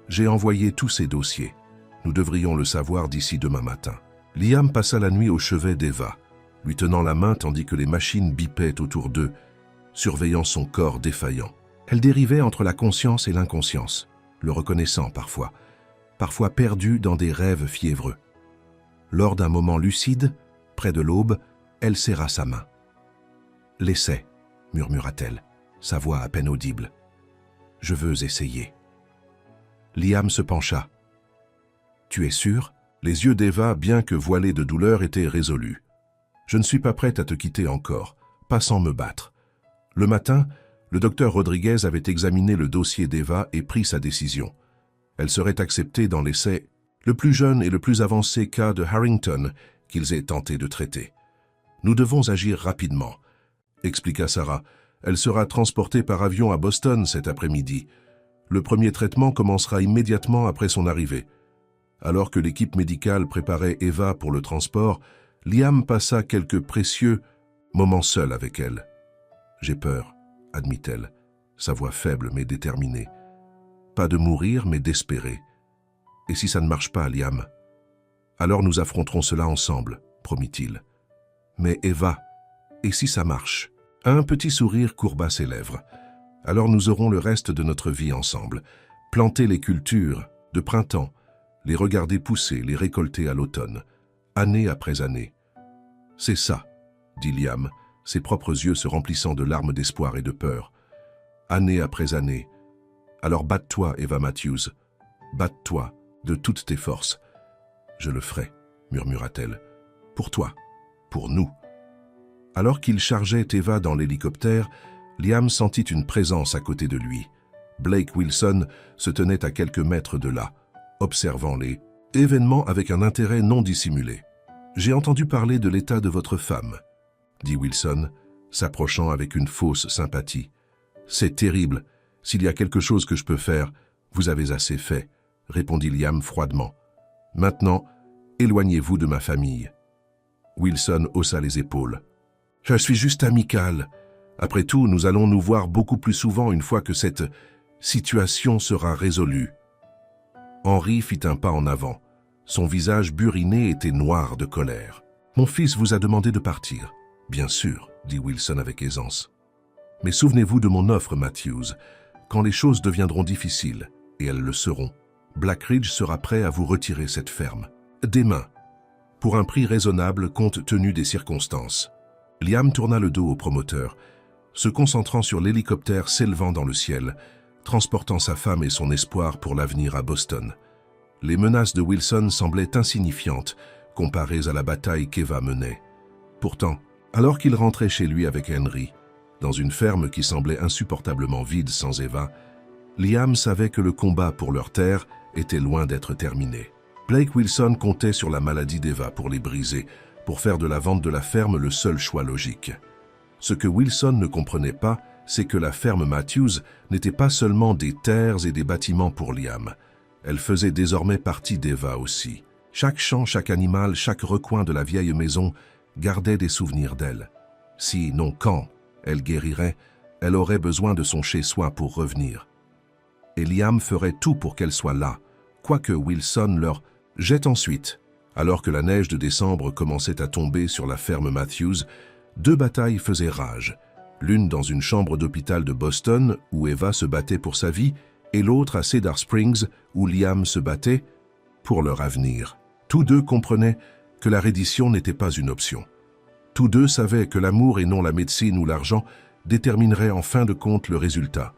J'ai envoyé tous ses dossiers. Nous devrions le savoir d'ici demain matin. Liam passa la nuit au chevet d'Eva, lui tenant la main tandis que les machines bipaient autour d'eux, surveillant son corps défaillant. Elle dérivait entre la conscience et l'inconscience, le reconnaissant parfois perdue dans des rêves fiévreux. Lors d'un moment lucide, près de l'aube, elle serra sa main. « L'essai, murmura-t-elle, sa voix à peine audible. « Je veux essayer. » Liam se pencha. « Tu es sûr ?» Les yeux d'Eva, bien que voilés de douleur, étaient résolus. « Je ne suis pas prête à te quitter encore, pas sans me battre. » Le matin, le docteur Rodriguez avait examiné le dossier d'Eva et pris sa décision. Elle serait acceptée dans l'essai, le plus jeune et le plus avancé cas de Harrington qu'ils aient tenté de traiter. « Nous devons agir rapidement, » expliqua Sarah. « Elle sera transportée par avion à Boston cet après-midi. Le premier traitement commencera immédiatement après son arrivée. » Alors que l'équipe médicale préparait Eva pour le transport, Liam passa quelques précieux moments seuls avec elle. « J'ai peur, » admit-elle, sa voix faible mais déterminée. « Pas de mourir, mais d'espérer. Et si ça ne marche pas, Liam? Alors nous affronterons cela ensemble, promit-il. Mais Eva, et si ça marche? Un petit sourire courba ses lèvres. Alors nous aurons le reste de notre vie ensemble. Planter les cultures, de printemps, les regarder pousser, les récolter à l'automne, année après année. C'est ça, dit Liam, ses propres yeux se remplissant de larmes d'espoir et de peur. Année après année. Alors batte-toi, Eva Matthews. Batte-toi de toutes tes forces. Je le ferai, murmura-t-elle. Pour toi, pour nous. Alors qu'il chargeait Eva dans l'hélicoptère, Liam sentit une présence à côté de lui. Blake Wilson se tenait à quelques mètres de là, observant les événements avec un intérêt non dissimulé. « J'ai entendu parler de l'état de votre femme, » dit Wilson, s'approchant avec une fausse sympathie. « C'est terrible. S'il y a quelque chose que je peux faire, vous avez assez fait, » répondit Liam froidement. « Maintenant, éloignez-vous de ma famille. » Wilson haussa les épaules. « Je suis juste amical. Après tout, nous allons nous voir beaucoup plus souvent une fois que cette situation sera résolue. » Henry fit un pas en avant. Son visage buriné était noir de colère. « Mon fils vous a demandé de partir. »« Bien sûr, » dit Wilson avec aisance. « Mais souvenez-vous de mon offre, Matthews. Quand les choses deviendront difficiles, et elles le seront, Blackridge sera prêt à vous retirer cette ferme. Demain, pour un prix raisonnable compte tenu des circonstances. » Liam tourna le dos au promoteur, se concentrant sur l'hélicoptère s'élevant dans le ciel, transportant sa femme et son espoir pour l'avenir à Boston. Les menaces de Wilson semblaient insignifiantes comparées à la bataille qu'Eva menait. Pourtant, alors qu'il rentrait chez lui avec Henry, dans une ferme qui semblait insupportablement vide sans Eva, Liam savait que le combat pour leur terre était loin d'être terminé. Blake Wilson comptait sur la maladie d'Eva pour les briser, pour faire de la vente de la ferme le seul choix logique. Ce que Wilson ne comprenait pas, c'est que la ferme Matthews n'était pas seulement des terres et des bâtiments pour Liam. Elle faisait désormais partie d'Eva aussi. Chaque champ, chaque animal, chaque recoin de la vieille maison gardait des souvenirs d'elle. Si, non quand, elle guérirait, elle aurait besoin de son chez-soi pour revenir. Et Liam ferait tout pour qu'elle soit là, quoique Wilson leur jette ensuite. Alors que la neige de décembre commençait à tomber sur la ferme Matthews, deux batailles faisaient rage. L'une dans une chambre d'hôpital de Boston, où Eva se battait pour sa vie, et l'autre à Cedar Springs, où Liam se battait pour leur avenir. Tous deux comprenaient que la reddition n'était pas une option. Tous deux savaient que l'amour et non la médecine ou l'argent déterminerait en fin de compte le résultat,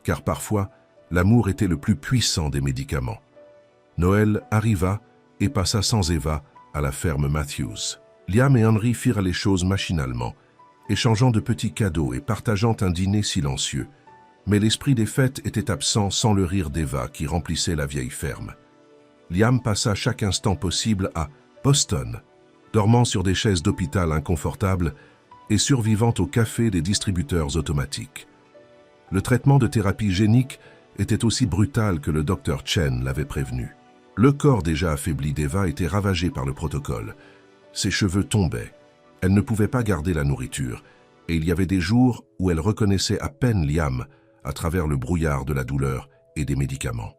car parfois, l'amour était le plus puissant des médicaments. Noël arriva et passa sans Eva à la ferme Matthews. Liam et Henry firent les choses machinalement, échangeant de petits cadeaux et partageant un dîner silencieux. Mais l'esprit des fêtes était absent sans le rire d'Eva qui remplissait la vieille ferme. Liam passa chaque instant possible à Boston, dormant sur des chaises d'hôpital inconfortables et survivant au café des distributeurs automatiques. Le traitement de thérapie génique était aussi brutale que le docteur Chen l'avait prévenu. Le corps déjà affaibli d'Eva était ravagé par le protocole. Ses cheveux tombaient. Elle ne pouvait pas garder la nourriture, et il y avait des jours où elle reconnaissait à peine Liam à travers le brouillard de la douleur et des médicaments.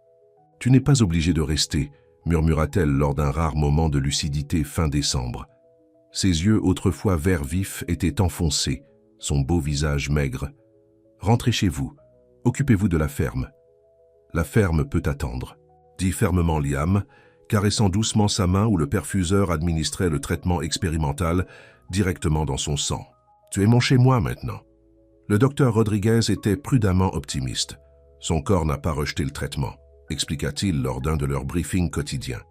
« Tu n'es pas obligé de rester », murmura-t-elle lors d'un rare moment de lucidité fin décembre. Ses yeux, autrefois vert vif, étaient enfoncés, son beau visage maigre. « Rentrez chez vous, occupez-vous de la ferme. La ferme peut attendre », dit fermement Liam, caressant doucement sa main où le perfuseur administrait le traitement expérimental directement dans son sang. « Tu es mon chez-moi maintenant. » Le docteur Rodriguez était prudemment optimiste. Son corps n'a pas rejeté le traitement, expliqua-t-il lors d'un de leurs briefings quotidiens.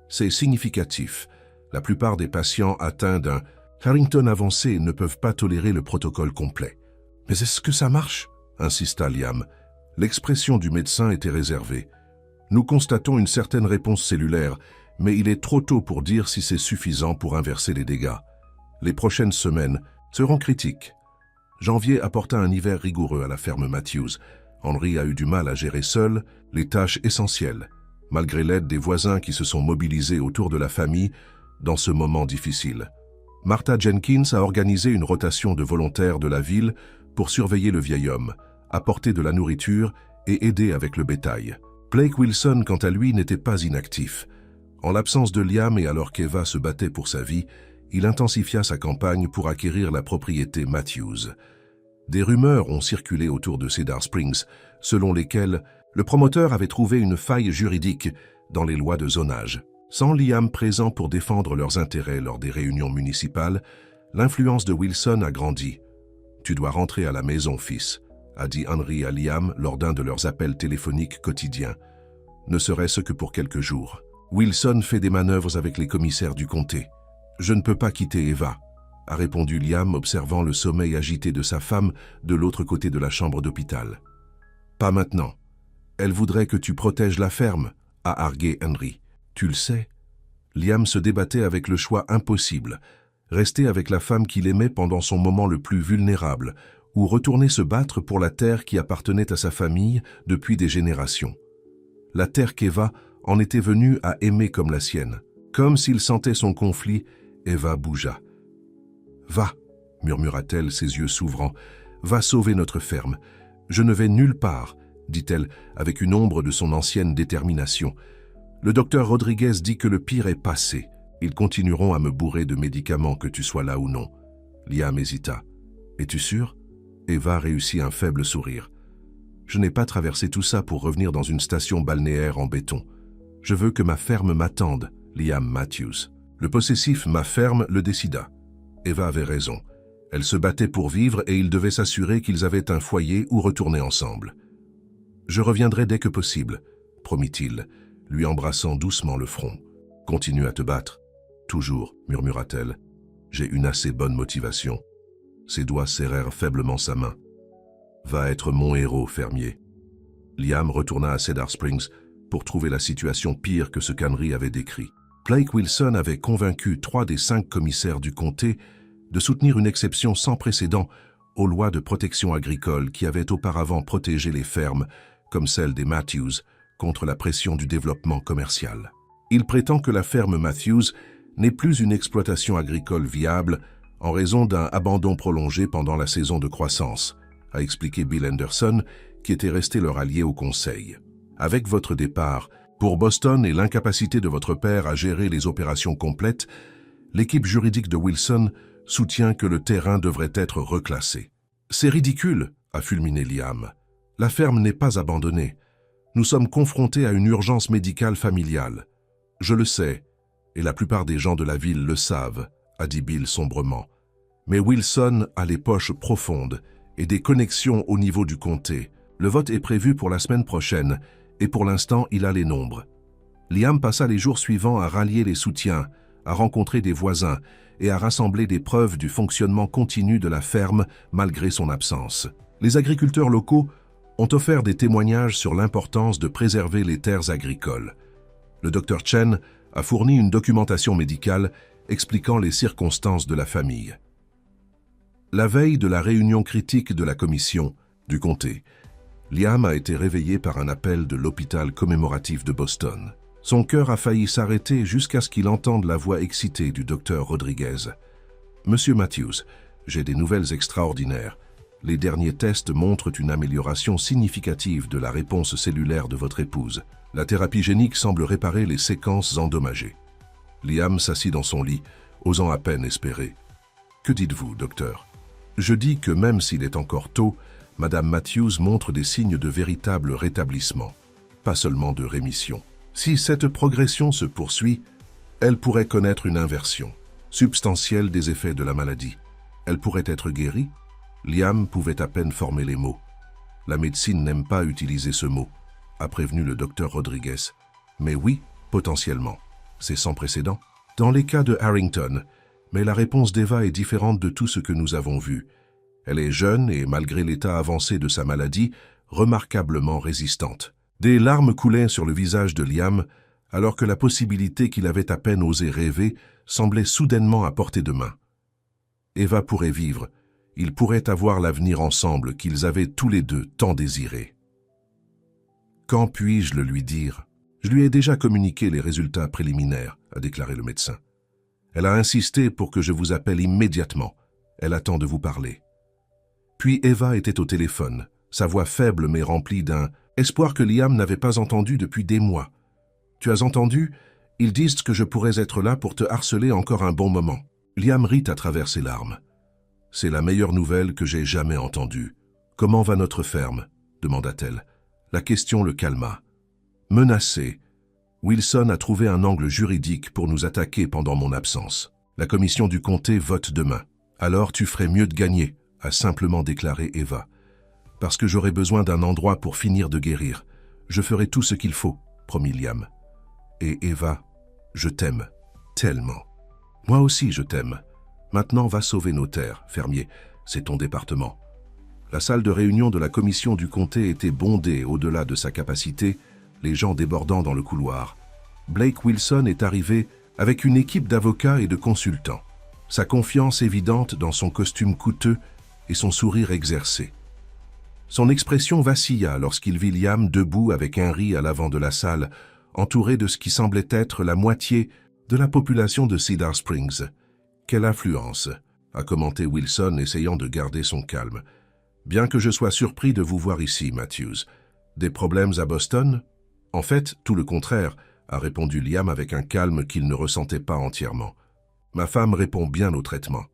C'est significatif. La plupart des patients atteints d'un Harrington avancé ne peuvent pas tolérer le protocole complet. « Mais est-ce que ça marche ?» insista Liam. L'expression du médecin était réservée. « Nous constatons une certaine réponse cellulaire, mais il est trop tôt pour dire si c'est suffisant pour inverser les dégâts. Les prochaines semaines seront critiques. » Janvier apporta un hiver rigoureux à la ferme Matthews. Henry a eu du mal à gérer seul les tâches essentielles, malgré l'aide des voisins qui se sont mobilisés autour de la famille dans ce moment difficile. Martha Jenkins a organisé une rotation de volontaires de la ville pour surveiller le vieil homme, apporter de la nourriture et aider avec le bétail. Blake Wilson, quant à lui, n'était pas inactif. En l'absence de Liam et alors qu'Eva se battait pour sa vie, il intensifia sa campagne pour acquérir la propriété Matthews. Des rumeurs ont circulé autour de Cedar Springs, selon lesquelles le promoteur avait trouvé une faille juridique dans les lois de zonage. Sans Liam présent pour défendre leurs intérêts lors des réunions municipales, l'influence de Wilson a grandi. « Tu dois rentrer à la maison, fils », a dit Henry à Liam lors d'un de leurs appels téléphoniques quotidiens. Ne serait-ce que pour quelques jours. Wilson fait des manœuvres avec les commissaires du comté. « Je ne peux pas quitter Eva », a répondu Liam, observant le sommeil agité de sa femme de l'autre côté de la chambre d'hôpital. « Pas maintenant. Elle voudrait que tu protèges la ferme », a argué Henry. « Tu le sais ?» Liam se débattait avec le choix impossible, rester avec la femme qu'il aimait pendant son moment le plus vulnérable, ou retourner se battre pour la terre qui appartenait à sa famille depuis des générations. La terre qu'Eva en était venue à aimer comme la sienne. Comme s'il sentait son conflit, Eva bougea. « Va », murmura-t-elle, ses yeux s'ouvrant, « va sauver notre ferme. Je ne vais nulle part, » dit-elle avec une ombre de son ancienne détermination. « Le docteur Rodriguez dit que le pire est passé. Ils continueront à me bourrer de médicaments que tu sois là ou non. » Liam hésita. « Es-tu sûr ?» Eva réussit un faible sourire. « Je n'ai pas traversé tout ça pour revenir dans une station balnéaire en béton. Je veux que ma ferme m'attende, Liam Matthews. » Le possessif « ma ferme » le décida. Eva avait raison. Elle se battait pour vivre et il devait s'assurer qu'ils avaient un foyer où retourner ensemble. « Je reviendrai dès que possible », promit-il, lui embrassant doucement le front. « Continue à te battre. »« Toujours », murmura-t-elle. « J'ai une assez bonne motivation. » Ses doigts serrèrent faiblement sa main. « Va être mon héros, fermier. » Liam retourna à Cedar Springs pour trouver la situation pire que ce qu'Henry avait décrit. Blake Wilson avait convaincu 3 des 5 commissaires du comté de soutenir une exception sans précédent aux lois de protection agricole qui avaient auparavant protégé les fermes, comme celle des Matthews, contre la pression du développement commercial. Il prétend que la ferme Matthews n'est plus une exploitation agricole viable en raison d'un abandon prolongé pendant la saison de croissance, a expliqué Bill Anderson, qui était resté leur allié au conseil. Avec votre départ pour Boston et l'incapacité de votre père à gérer les opérations complètes, l'équipe juridique de Wilson soutient que le terrain devrait être reclassé. « C'est ridicule », a fulminé Liam. « La ferme n'est pas abandonnée. Nous sommes confrontés à une urgence médicale familiale. Je le sais, et la plupart des gens de la ville le savent, » a dit Bill sombrement. Mais Wilson a les poches profondes et des connexions au niveau du comté. Le vote est prévu pour la semaine prochaine, et pour l'instant, il a les nombres. Liam passa les jours suivants à rallier les soutiens, à rencontrer des voisins et à rassembler des preuves du fonctionnement continu de la ferme malgré son absence. Les agriculteurs locaux ont offert des témoignages sur l'importance de préserver les terres agricoles. Le Dr Chen a fourni une documentation médicale expliquant les circonstances de la famille. La veille de la réunion critique de la commission du comté, Liam a été réveillé par un appel de l'hôpital commémoratif de Boston. Son cœur a failli s'arrêter jusqu'à ce qu'il entende la voix excitée du docteur Rodriguez. « Monsieur Matthews, j'ai des nouvelles extraordinaires. Les derniers tests montrent une amélioration significative de la réponse cellulaire de votre épouse. La thérapie génique semble réparer les séquences endommagées. » Liam s'assit dans son lit, osant à peine espérer. « Que dites-vous, docteur ?» « Je dis que même s'il est encore tôt, Madame Matthews montre des signes de véritable rétablissement, pas seulement de rémission. Si cette progression se poursuit, elle pourrait connaître une inversion substantielle des effets de la maladie. Elle pourrait être guérie. » Liam pouvait à peine former les mots. « La médecine n'aime pas utiliser ce mot », a prévenu le docteur Rodriguez. « Mais oui, potentiellement. C'est sans précédent. Dans les cas de Harrington, mais la réponse d'Eva est différente de tout ce que nous avons vu. Elle est jeune et, malgré l'état avancé de sa maladie, remarquablement résistante. » Des larmes coulaient sur le visage de Liam, alors que la possibilité qu'il avait à peine osé rêver semblait soudainement à portée de main. Eva pourrait vivre, ils pourraient avoir l'avenir ensemble qu'ils avaient tous les deux tant désiré. « Quand puis-je le lui dire ? Je lui ai déjà communiqué les résultats préliminaires, a déclaré le médecin. Elle a insisté pour que je vous appelle immédiatement. Elle attend de vous parler. » Puis Eva était au téléphone, sa voix faible mais remplie d'un espoir que Liam n'avait pas entendu depuis des mois. « Tu as entendu ? Ils disent que je pourrais être là pour te harceler encore un bon moment. » Liam rit à travers ses larmes. « C'est la meilleure nouvelle que j'ai jamais entendue. Comment va notre ferme ? » demanda-t-elle. La question le calma. Menacé, Wilson a trouvé un angle juridique pour nous attaquer pendant mon absence. La commission du comté vote demain. Alors tu ferais mieux de gagner, a simplement déclaré Eva. Parce que j'aurai besoin d'un endroit pour finir de guérir. Je ferai tout ce qu'il faut, promit Liam. Et Eva, je t'aime, tellement. Moi aussi je t'aime. Maintenant va sauver nos terres, fermier, c'est ton département. La salle de réunion de la commission du comté était bondée au-delà de sa capacité, les gens débordant dans le couloir. Blake Wilson est arrivé avec une équipe d'avocats et de consultants. Sa confiance évidente dans son costume coûteux et son sourire exercé. Son expression vacilla lorsqu'il vit Liam debout avec Henry à l'avant de la salle, entouré de ce qui semblait être la moitié de la population de Cedar Springs. « Quelle influence !» a commenté Wilson, essayant de garder son calme. « Bien que je sois surpris de vous voir ici, Matthews. Des problèmes à Boston ? » « En fait, tout le contraire, » a répondu Liam avec un calme qu'il ne ressentait pas entièrement. « Ma femme répond bien au traitement.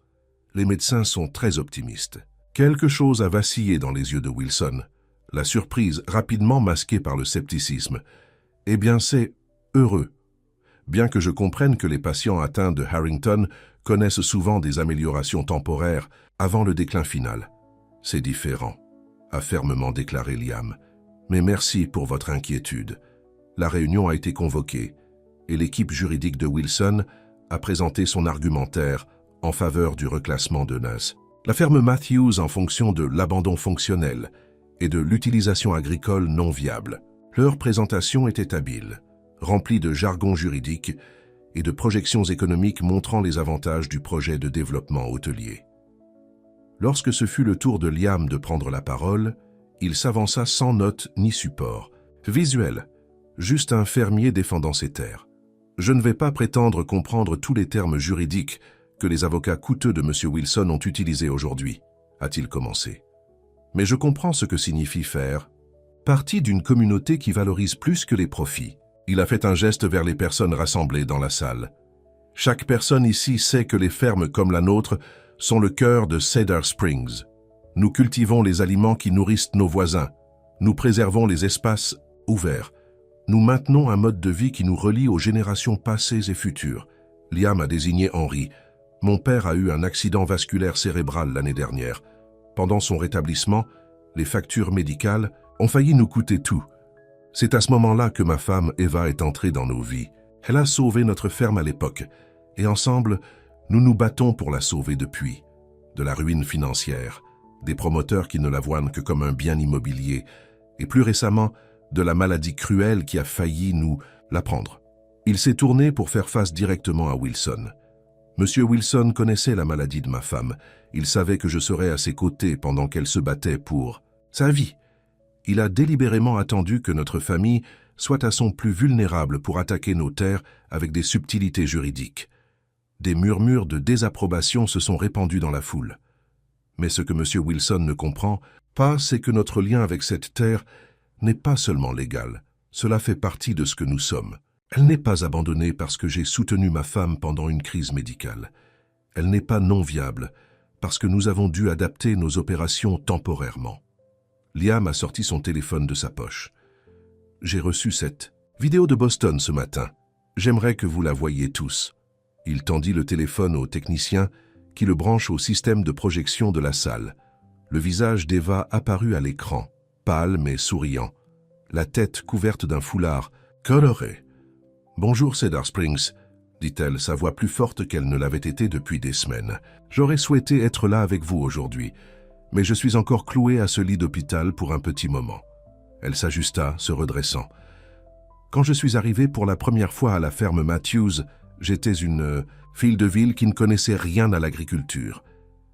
Les médecins sont très optimistes. » Quelque chose a vacillé dans les yeux de Wilson, la surprise rapidement masquée par le scepticisme. « Eh bien, c'est heureux. Bien que je comprenne que les patients atteints de Harrington connaissent souvent des améliorations temporaires avant le déclin final. C'est différent, » a fermement déclaré Liam. « Mais merci pour votre inquiétude. » La réunion a été convoquée et l'équipe juridique de Wilson a présenté son argumentaire en faveur du reclassement de Nuss. La ferme Matthews en fonction de l'abandon fonctionnel et de l'utilisation agricole non viable. Leur présentation était habile, remplie de jargon juridique et de projections économiques montrant les avantages du projet de développement hôtelier. Lorsque ce fut le tour de Liam de prendre la parole, il s'avança sans note ni support. Visuel, juste un fermier défendant ses terres. Je ne vais pas prétendre comprendre tous les termes juridiques que les avocats coûteux de M. Wilson ont utilisés aujourd'hui, a-t-il commencé. Mais je comprends ce que signifie faire partie d'une communauté qui valorise plus que les profits. Il a fait un geste vers les personnes rassemblées dans la salle. Chaque personne ici sait que les fermes comme la nôtre sont le cœur de Cedar Springs. Nous cultivons les aliments qui nourrissent nos voisins. Nous préservons les espaces ouverts. Nous maintenons un mode de vie qui nous relie aux générations passées et futures. Liam a désigné Henry. Mon père a eu un accident vasculaire cérébral l'année dernière. Pendant son rétablissement, les factures médicales ont failli nous coûter tout. C'est à ce moment-là que ma femme Eva est entrée dans nos vies. Elle a sauvé notre ferme à l'époque. Et ensemble, nous nous battons pour la sauver depuis. De la ruine financière, des promoteurs qui ne la voient que comme un bien immobilier, et plus récemment, de la maladie cruelle qui a failli nous la prendre. Il s'est tourné pour faire face directement à Wilson. Monsieur Wilson connaissait la maladie de ma femme. Il savait que je serais à ses côtés pendant qu'elle se battait pour sa vie. Il a délibérément attendu que notre famille soit à son plus vulnérable pour attaquer nos terres avec des subtilités juridiques. Des murmures de désapprobation se sont répandus dans la foule. Mais ce que M. Wilson ne comprend pas, c'est que notre lien avec cette terre n'est pas seulement légal. Cela fait partie de ce que nous sommes. Elle n'est pas abandonnée parce que j'ai soutenu ma femme pendant une crise médicale. Elle n'est pas non viable parce que nous avons dû adapter nos opérations temporairement. Liam a sorti son téléphone de sa poche. J'ai reçu cette vidéo de Boston ce matin. J'aimerais que vous la voyiez tous. Il tendit le téléphone au technicien qui le branche au système de projection de la salle. Le visage d'Eva apparut à l'écran, pâle mais souriant, la tête couverte d'un foulard coloré. « Bonjour Cedar Springs », dit-elle, sa voix plus forte qu'elle ne l'avait été depuis des semaines. « J'aurais souhaité être là avec vous aujourd'hui, mais je suis encore clouée à ce lit d'hôpital pour un petit moment. » Elle s'ajusta, se redressant. « Quand je suis arrivée pour la première fois à la ferme Matthews, j'étais une fille de ville qui ne connaissait rien à l'agriculture.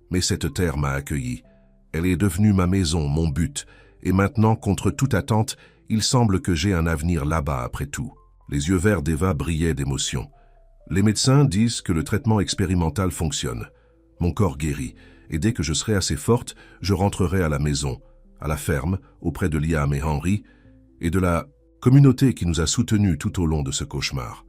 Mais cette terre m'a accueillie. Elle est devenue ma maison, mon but, et maintenant, contre toute attente, il semble que j'ai un avenir là-bas après tout. » Les yeux verts d'Eva brillaient d'émotion. « Les médecins disent que le traitement expérimental fonctionne. Mon corps guérit, et dès que je serai assez forte, je rentrerai à la maison, à la ferme, auprès de Liam et Henry, et de la communauté qui nous a soutenus tout au long de ce cauchemar. »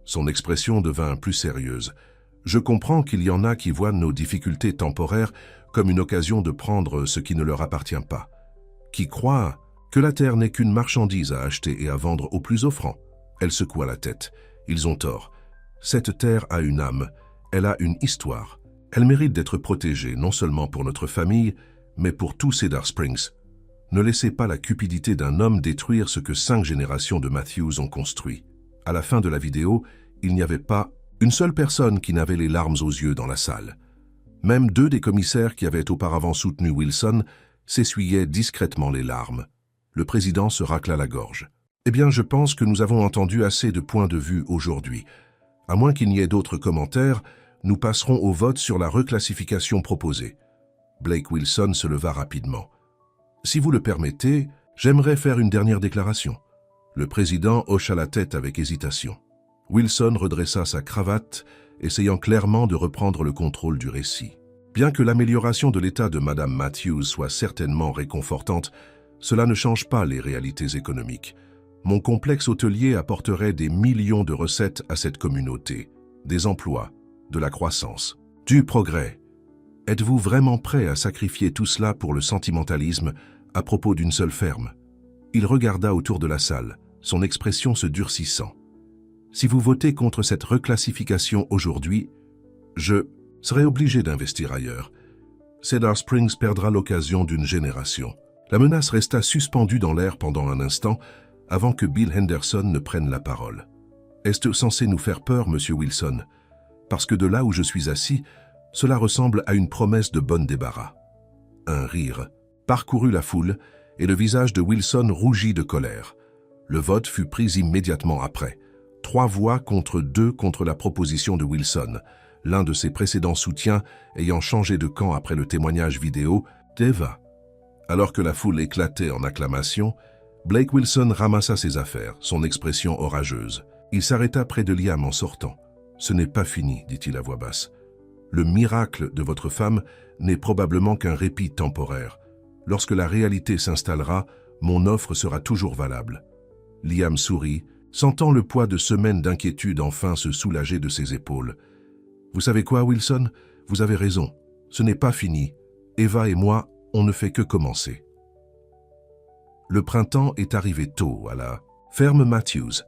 Son expression devint plus sérieuse. « Je comprends qu'il y en a qui voient nos difficultés temporaires comme une occasion de prendre ce qui ne leur appartient pas, qui croient que la terre n'est qu'une marchandise à acheter et à vendre au plus offrant. » Elle secoua la tête. Ils ont tort. Cette terre a une âme. Elle a une histoire. Elle mérite d'être protégée, non seulement pour notre famille, mais pour tout Cedar Springs. Ne laissez pas la cupidité d'un homme détruire ce que 5 générations de Matthews ont construit. À la fin de la vidéo, il n'y avait pas une seule personne qui n'avait les larmes aux yeux dans la salle. Même 2 des commissaires qui avaient auparavant soutenu Wilson s'essuyaient discrètement les larmes. Le président se racla la gorge. « Eh bien, je pense que nous avons entendu assez de points de vue aujourd'hui. À moins qu'il n'y ait d'autres commentaires, nous passerons au vote sur la reclassification proposée. » Blake Wilson se leva rapidement. « Si vous le permettez, j'aimerais faire une dernière déclaration. » Le président hocha la tête avec hésitation. Wilson redressa sa cravate, essayant clairement de reprendre le contrôle du récit. Bien que l'amélioration de l'état de Madame Matthews soit certainement réconfortante, cela ne change pas les réalités économiques. Mon complexe hôtelier apporterait des millions de recettes à cette communauté, des emplois, de la croissance, du progrès. Êtes-vous vraiment prêt à sacrifier tout cela pour le sentimentalisme à propos d'une seule ferme? Il regarda autour de la salle, son expression se durcissant. Si vous votez contre cette reclassification aujourd'hui, je serai obligé d'investir ailleurs. Cedar Springs perdra l'occasion d'une génération. La menace resta suspendue dans l'air pendant un instant, avant que Bill Henderson ne prenne la parole. « Est-ce censé nous faire peur, Monsieur Wilson? Parce que de là où je suis assis, cela ressemble à une promesse de bon débarras. » Un rire parcourut la foule et le visage de Wilson rougit de colère. Le vote fut pris immédiatement après. 3 voix contre 2 contre la proposition de Wilson, l'un de ses précédents soutiens ayant changé de camp après le témoignage vidéo d'Eva. Alors que la foule éclatait en acclamations, Blake Wilson ramassa ses affaires, son expression orageuse. Il s'arrêta près de Liam en sortant. « Ce n'est pas fini, dit-il à voix basse. Le miracle de votre femme n'est probablement qu'un répit temporaire. Lorsque la réalité s'installera, mon offre sera toujours valable. » Liam sourit, sentant le poids de semaines d'inquiétude enfin se soulager de ses épaules. « Vous savez quoi, Wilson? Vous avez raison. Ce n'est pas fini. Eva et moi, on ne fait que commencer. » Le printemps est arrivé tôt à la ferme Matthews.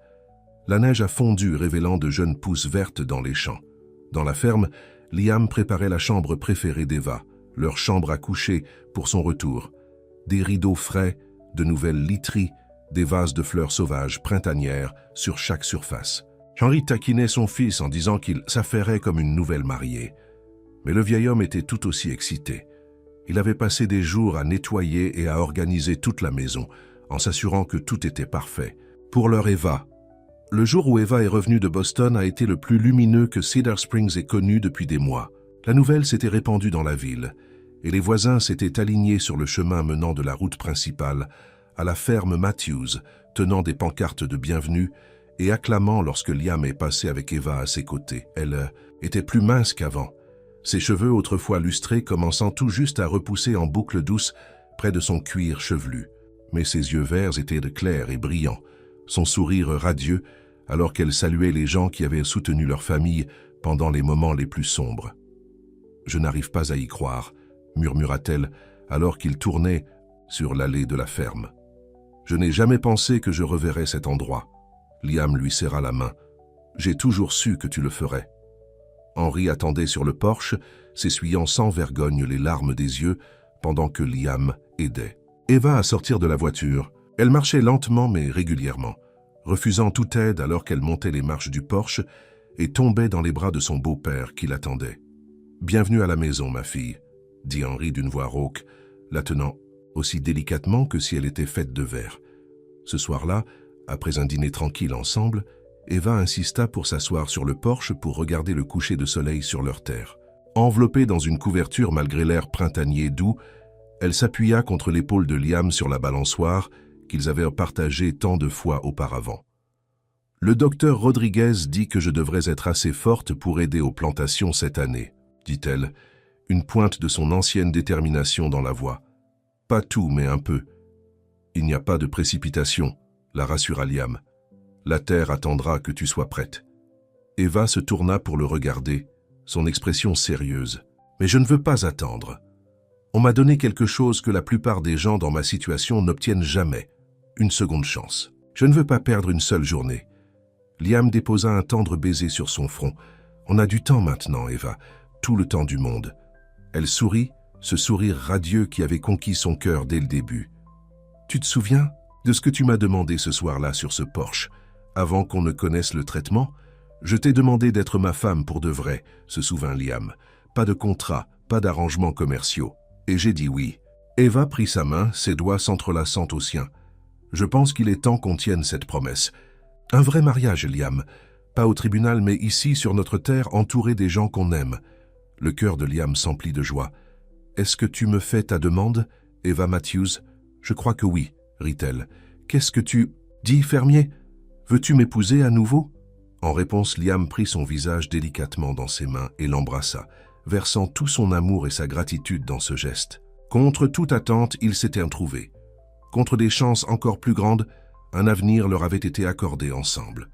La neige a fondu, révélant de jeunes pousses vertes dans les champs. Dans la ferme, Liam préparait la chambre préférée d'Eva, leur chambre à coucher pour son retour. Des rideaux frais, de nouvelles literies, des vases de fleurs sauvages printanières sur chaque surface. Henry taquinait son fils en disant qu'il s'affairait comme une nouvelle mariée. Mais le vieil homme était tout aussi excité. Il avait passé des jours à nettoyer et à organiser toute la maison, en s'assurant que tout était parfait. Pour leur Eva. Le jour où Eva est revenue de Boston a été le plus lumineux que Cedar Springs ait connu depuis des mois. La nouvelle s'était répandue dans la ville, et les voisins s'étaient alignés sur le chemin menant de la route principale, à la ferme Matthews, tenant des pancartes de bienvenue et acclamant lorsque Liam est passé avec Eva à ses côtés. Elle était plus mince qu'avant, ses cheveux autrefois lustrés commençant tout juste à repousser en boucles douces près de son cuir chevelu. Mais ses yeux verts étaient clairs et brillants, son sourire radieux, alors qu'elle saluait les gens qui avaient soutenu leur famille pendant les moments les plus sombres. « Je n'arrive pas à y croire », murmura-t-elle alors qu'il tournait sur l'allée de la ferme. « Je n'ai jamais pensé que je reverrais cet endroit. » Liam lui serra la main. « J'ai toujours su que tu le ferais. » Henry attendait sur le porche, s'essuyant sans vergogne les larmes des yeux pendant que Liam aidait Eva à sortir de la voiture. Elle marchait lentement mais régulièrement, refusant toute aide alors qu'elle montait les marches du porche et tombait dans les bras de son beau-père qui l'attendait. « Bienvenue à la maison, ma fille », dit Henry d'une voix rauque, la tenant aussi délicatement que si elle était faite de verre. Ce soir-là, après un dîner tranquille ensemble, Eva insista pour s'asseoir sur le porche pour regarder le coucher de soleil sur leur terre. Enveloppée dans une couverture malgré l'air printanier doux, elle s'appuya contre l'épaule de Liam sur la balançoire qu'ils avaient partagée tant de fois auparavant. « Le docteur Rodriguez dit que je devrais être assez forte pour aider aux plantations cette année, » dit-elle, une pointe de son ancienne détermination dans la voix. « Pas tout, mais un peu. »« Il n'y a pas de précipitation, » la rassura Liam. « La terre attendra que tu sois prête. » Eva se tourna pour le regarder, son expression sérieuse. « Mais je ne veux pas attendre. On m'a donné quelque chose que la plupart des gens dans ma situation n'obtiennent jamais, une seconde chance. Je ne veux pas perdre une seule journée. » Liam déposa un tendre baiser sur son front. « On a du temps maintenant, Eva, tout le temps du monde. » Elle sourit, ce sourire radieux qui avait conquis son cœur dès le début. « Tu te souviens de ce que tu m'as demandé ce soir-là sur ce porche, avant qu'on ne connaisse le traitement? Je t'ai demandé d'être ma femme pour de vrai, se souvint Liam. Pas de contrat, pas d'arrangements commerciaux. Et j'ai dit oui. » Eva prit sa main, ses doigts s'entrelaçant aux siens. « Je pense qu'il est temps qu'on tienne cette promesse. Un vrai mariage, Liam. Pas au tribunal, mais ici, sur notre terre, entouré des gens qu'on aime. » Le cœur de Liam s'emplit de joie. « Est-ce que tu me fais ta demande, Eva Matthews? »« Je crois que oui, » rit-elle. « Qu'est-ce que tu... » ?»« Dis, fermier, veux-tu m'épouser à nouveau ?» En réponse, Liam prit son visage délicatement dans ses mains et l'embrassa, versant tout son amour et sa gratitude dans ce geste. Contre toute attente, ils s'étaient retrouvés. Contre des chances encore plus grandes, un avenir leur avait été accordé ensemble.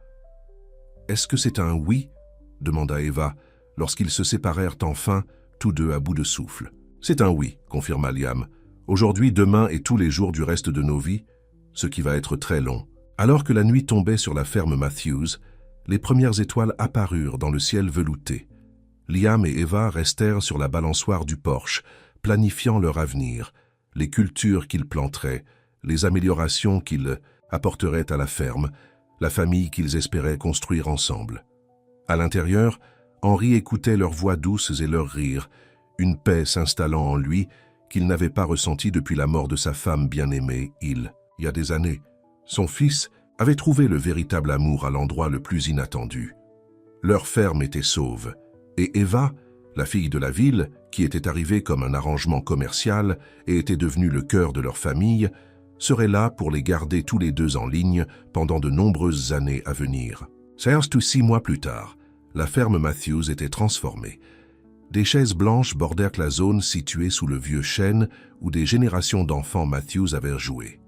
« Est-ce que c'est un oui ?» demanda Eva, lorsqu'ils se séparèrent enfin, tous deux à bout de souffle. « C'est un oui », confirma Liam. « Aujourd'hui, demain et tous les jours du reste de nos vies, ce qui va être très long. » Alors que la nuit tombait sur la ferme Matthews, les premières étoiles apparurent dans le ciel velouté. Liam et Eva restèrent sur la balançoire du porche, planifiant leur avenir, les cultures qu'ils planteraient, les améliorations qu'ils apporteraient à la ferme, la famille qu'ils espéraient construire ensemble. À l'intérieur, Henry écoutait leurs voix douces et leurs rires, une paix s'installant en lui qu'il n'avait pas ressentie depuis la mort de sa femme bien-aimée, il y a des années. Son fils avait trouvé le véritable amour à l'endroit le plus inattendu. Leur ferme était sauve, et Eva, la fille de la ville, qui était arrivée comme un arrangement commercial et était devenue le cœur de leur famille, serait là pour les garder tous les deux en ligne pendant de nombreuses années à venir. 6 mois plus tard, la ferme Matthews était transformée. Des chaises blanches bordèrent la zone située sous le vieux chêne où des générations d'enfants Matthews avaient joué.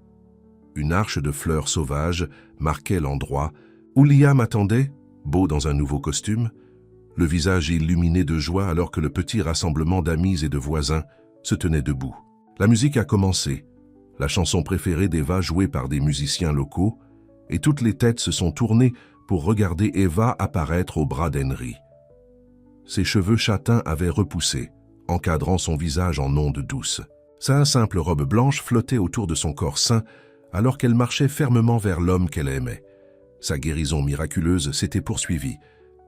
Une arche de fleurs sauvages marquait l'endroit où Liam attendait, beau dans un nouveau costume, le visage illuminé de joie alors que le petit rassemblement d'amis et de voisins se tenait debout. La musique a commencé, la chanson préférée d'Eva jouée par des musiciens locaux, et toutes les têtes se sont tournées pour regarder Eva apparaître au bras d'Henry. Ses cheveux châtains avaient repoussé, encadrant son visage en ondes douces. Sa simple robe blanche flottait autour de son corps sain alors qu'elle marchait fermement vers l'homme qu'elle aimait. Sa guérison miraculeuse s'était poursuivie,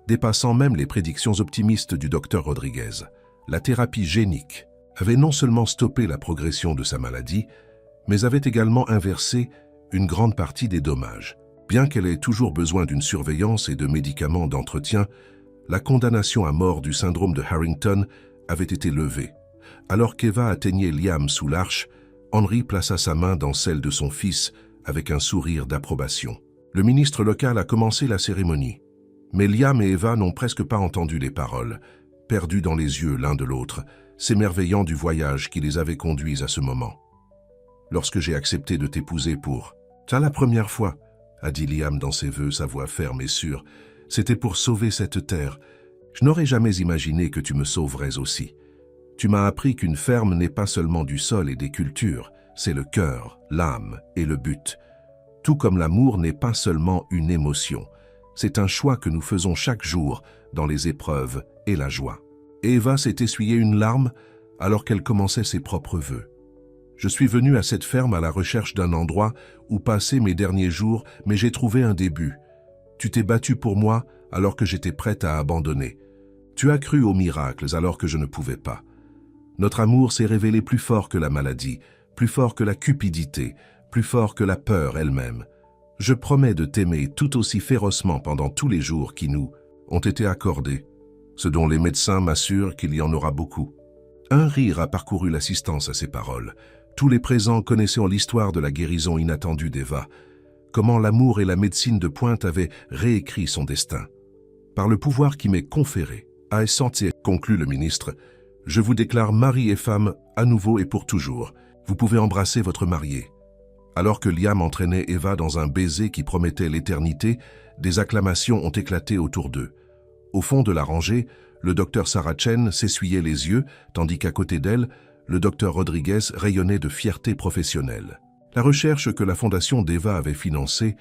dépassant même les prédictions optimistes du docteur Rodriguez. La thérapie génique avait non seulement stoppé la progression de sa maladie, mais avait également inversé une grande partie des dommages. Bien qu'elle ait toujours besoin d'une surveillance et de médicaments d'entretien, la condamnation à mort du syndrome de Harrington avait été levée. Alors qu'Eva atteignait Liam sous l'arche, Henry plaça sa main dans celle de son fils avec un sourire d'approbation. Le ministre local a commencé la cérémonie. Mais Liam et Eva n'ont presque pas entendu les paroles, perdus dans les yeux l'un de l'autre, s'émerveillant du voyage qui les avait conduits à ce moment. « Lorsque j'ai accepté de t'épouser pour... »« C'est la première fois, » a dit Liam dans ses vœux, sa voix ferme et sûre. « C'était pour sauver cette terre. Je n'aurais jamais imaginé que tu me sauverais aussi. Tu m'as appris qu'une ferme n'est pas seulement du sol et des cultures, c'est le cœur, l'âme et le but. Tout comme l'amour n'est pas seulement une émotion, c'est un choix que nous faisons chaque jour dans les épreuves et la joie. » Eva s'est essuyé une larme alors qu'elle commençait ses propres vœux. « Je suis venu à cette ferme à la recherche d'un endroit où passer mes derniers jours, mais j'ai trouvé un début. Tu t'es battu pour moi alors que j'étais prête à abandonner. Tu as cru aux miracles alors que je ne pouvais pas. Notre amour s'est révélé plus fort que la maladie, plus fort que la cupidité, plus fort que la peur elle-même. Je promets de t'aimer tout aussi férocement pendant tous les jours qui nous ont été accordés, ce dont les médecins m'assurent qu'il y en aura beaucoup. » Un rire a parcouru l'assistance à ces paroles. Tous les présents connaissaient l'histoire de la guérison inattendue d'Eva, comment l'amour et la médecine de pointe avaient réécrit son destin. « Par le pouvoir qui m'est conféré, à santé, conclut le ministre, je vous déclare mari et femme à nouveau et pour toujours. Vous pouvez embrasser votre marié. » Alors que Liam entraînait Eva dans un baiser qui promettait l'éternité, des acclamations ont éclaté autour d'eux. Au fond de la rangée, le docteur Sarah Chen s'essuyait les yeux, tandis qu'à côté d'elle, le docteur Rodriguez rayonnait de fierté professionnelle. La recherche que la fondation d'Eva avait financée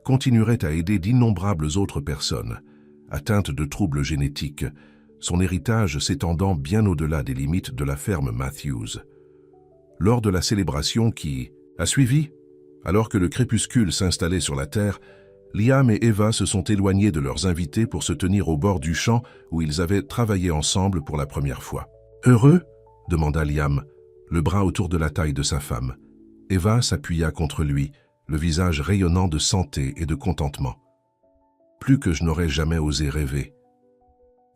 continuerait à aider d'innombrables autres personnes, atteintes de troubles génétiques, son héritage s'étendant bien au-delà des limites de la ferme Matthews. Lors de la célébration qui a suivi, alors que le crépuscule s'installait sur la terre, Liam et Eva se sont éloignés de leurs invités pour se tenir au bord du champ où ils avaient travaillé ensemble pour la première fois. « Heureux ?» demanda Liam, le bras autour de la taille de sa femme. Eva s'appuya contre lui, le visage rayonnant de santé et de contentement. « Plus que je n'aurais jamais osé rêver. »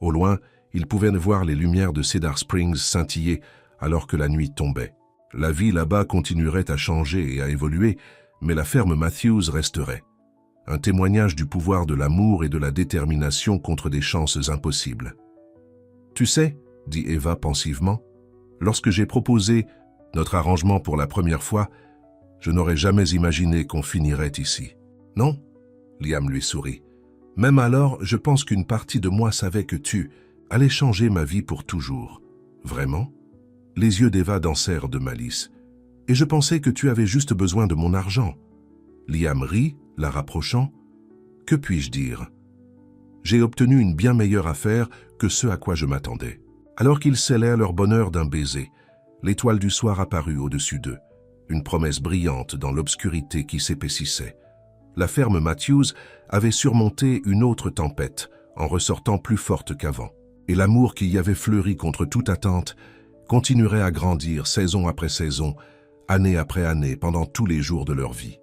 Au loin, ils pouvaient voir les lumières de Cedar Springs scintiller alors que la nuit tombait. La vie là-bas continuerait à changer et à évoluer, mais la ferme Matthews resterait. Un témoignage du pouvoir de l'amour et de la détermination contre des chances impossibles. « Tu sais, » dit Eva pensivement, « lorsque j'ai proposé notre arrangement pour la première fois, je n'aurais jamais imaginé qu'on finirait ici. »« Non ?» Liam lui sourit. « Même alors, je pense qu'une partie de moi savait que tu allais changer ma vie pour toujours. Vraiment ?» Les yeux d'Eva dansèrent de malice. « Et je pensais que tu avais juste besoin de mon argent. » Liam rit, la rapprochant. « Que puis-je dire ? J'ai obtenu une bien meilleure affaire que ce à quoi je m'attendais. » Alors qu'ils scellèrent leur bonheur d'un baiser, l'étoile du soir apparut au-dessus d'eux, une promesse brillante dans l'obscurité qui s'épaississait. La ferme Matthews avait surmonté une autre tempête, en ressortant plus forte qu'avant. Et l'amour qui y avait fleuri contre toute attente continuerait à grandir saison après saison, année après année, pendant tous les jours de leur vie.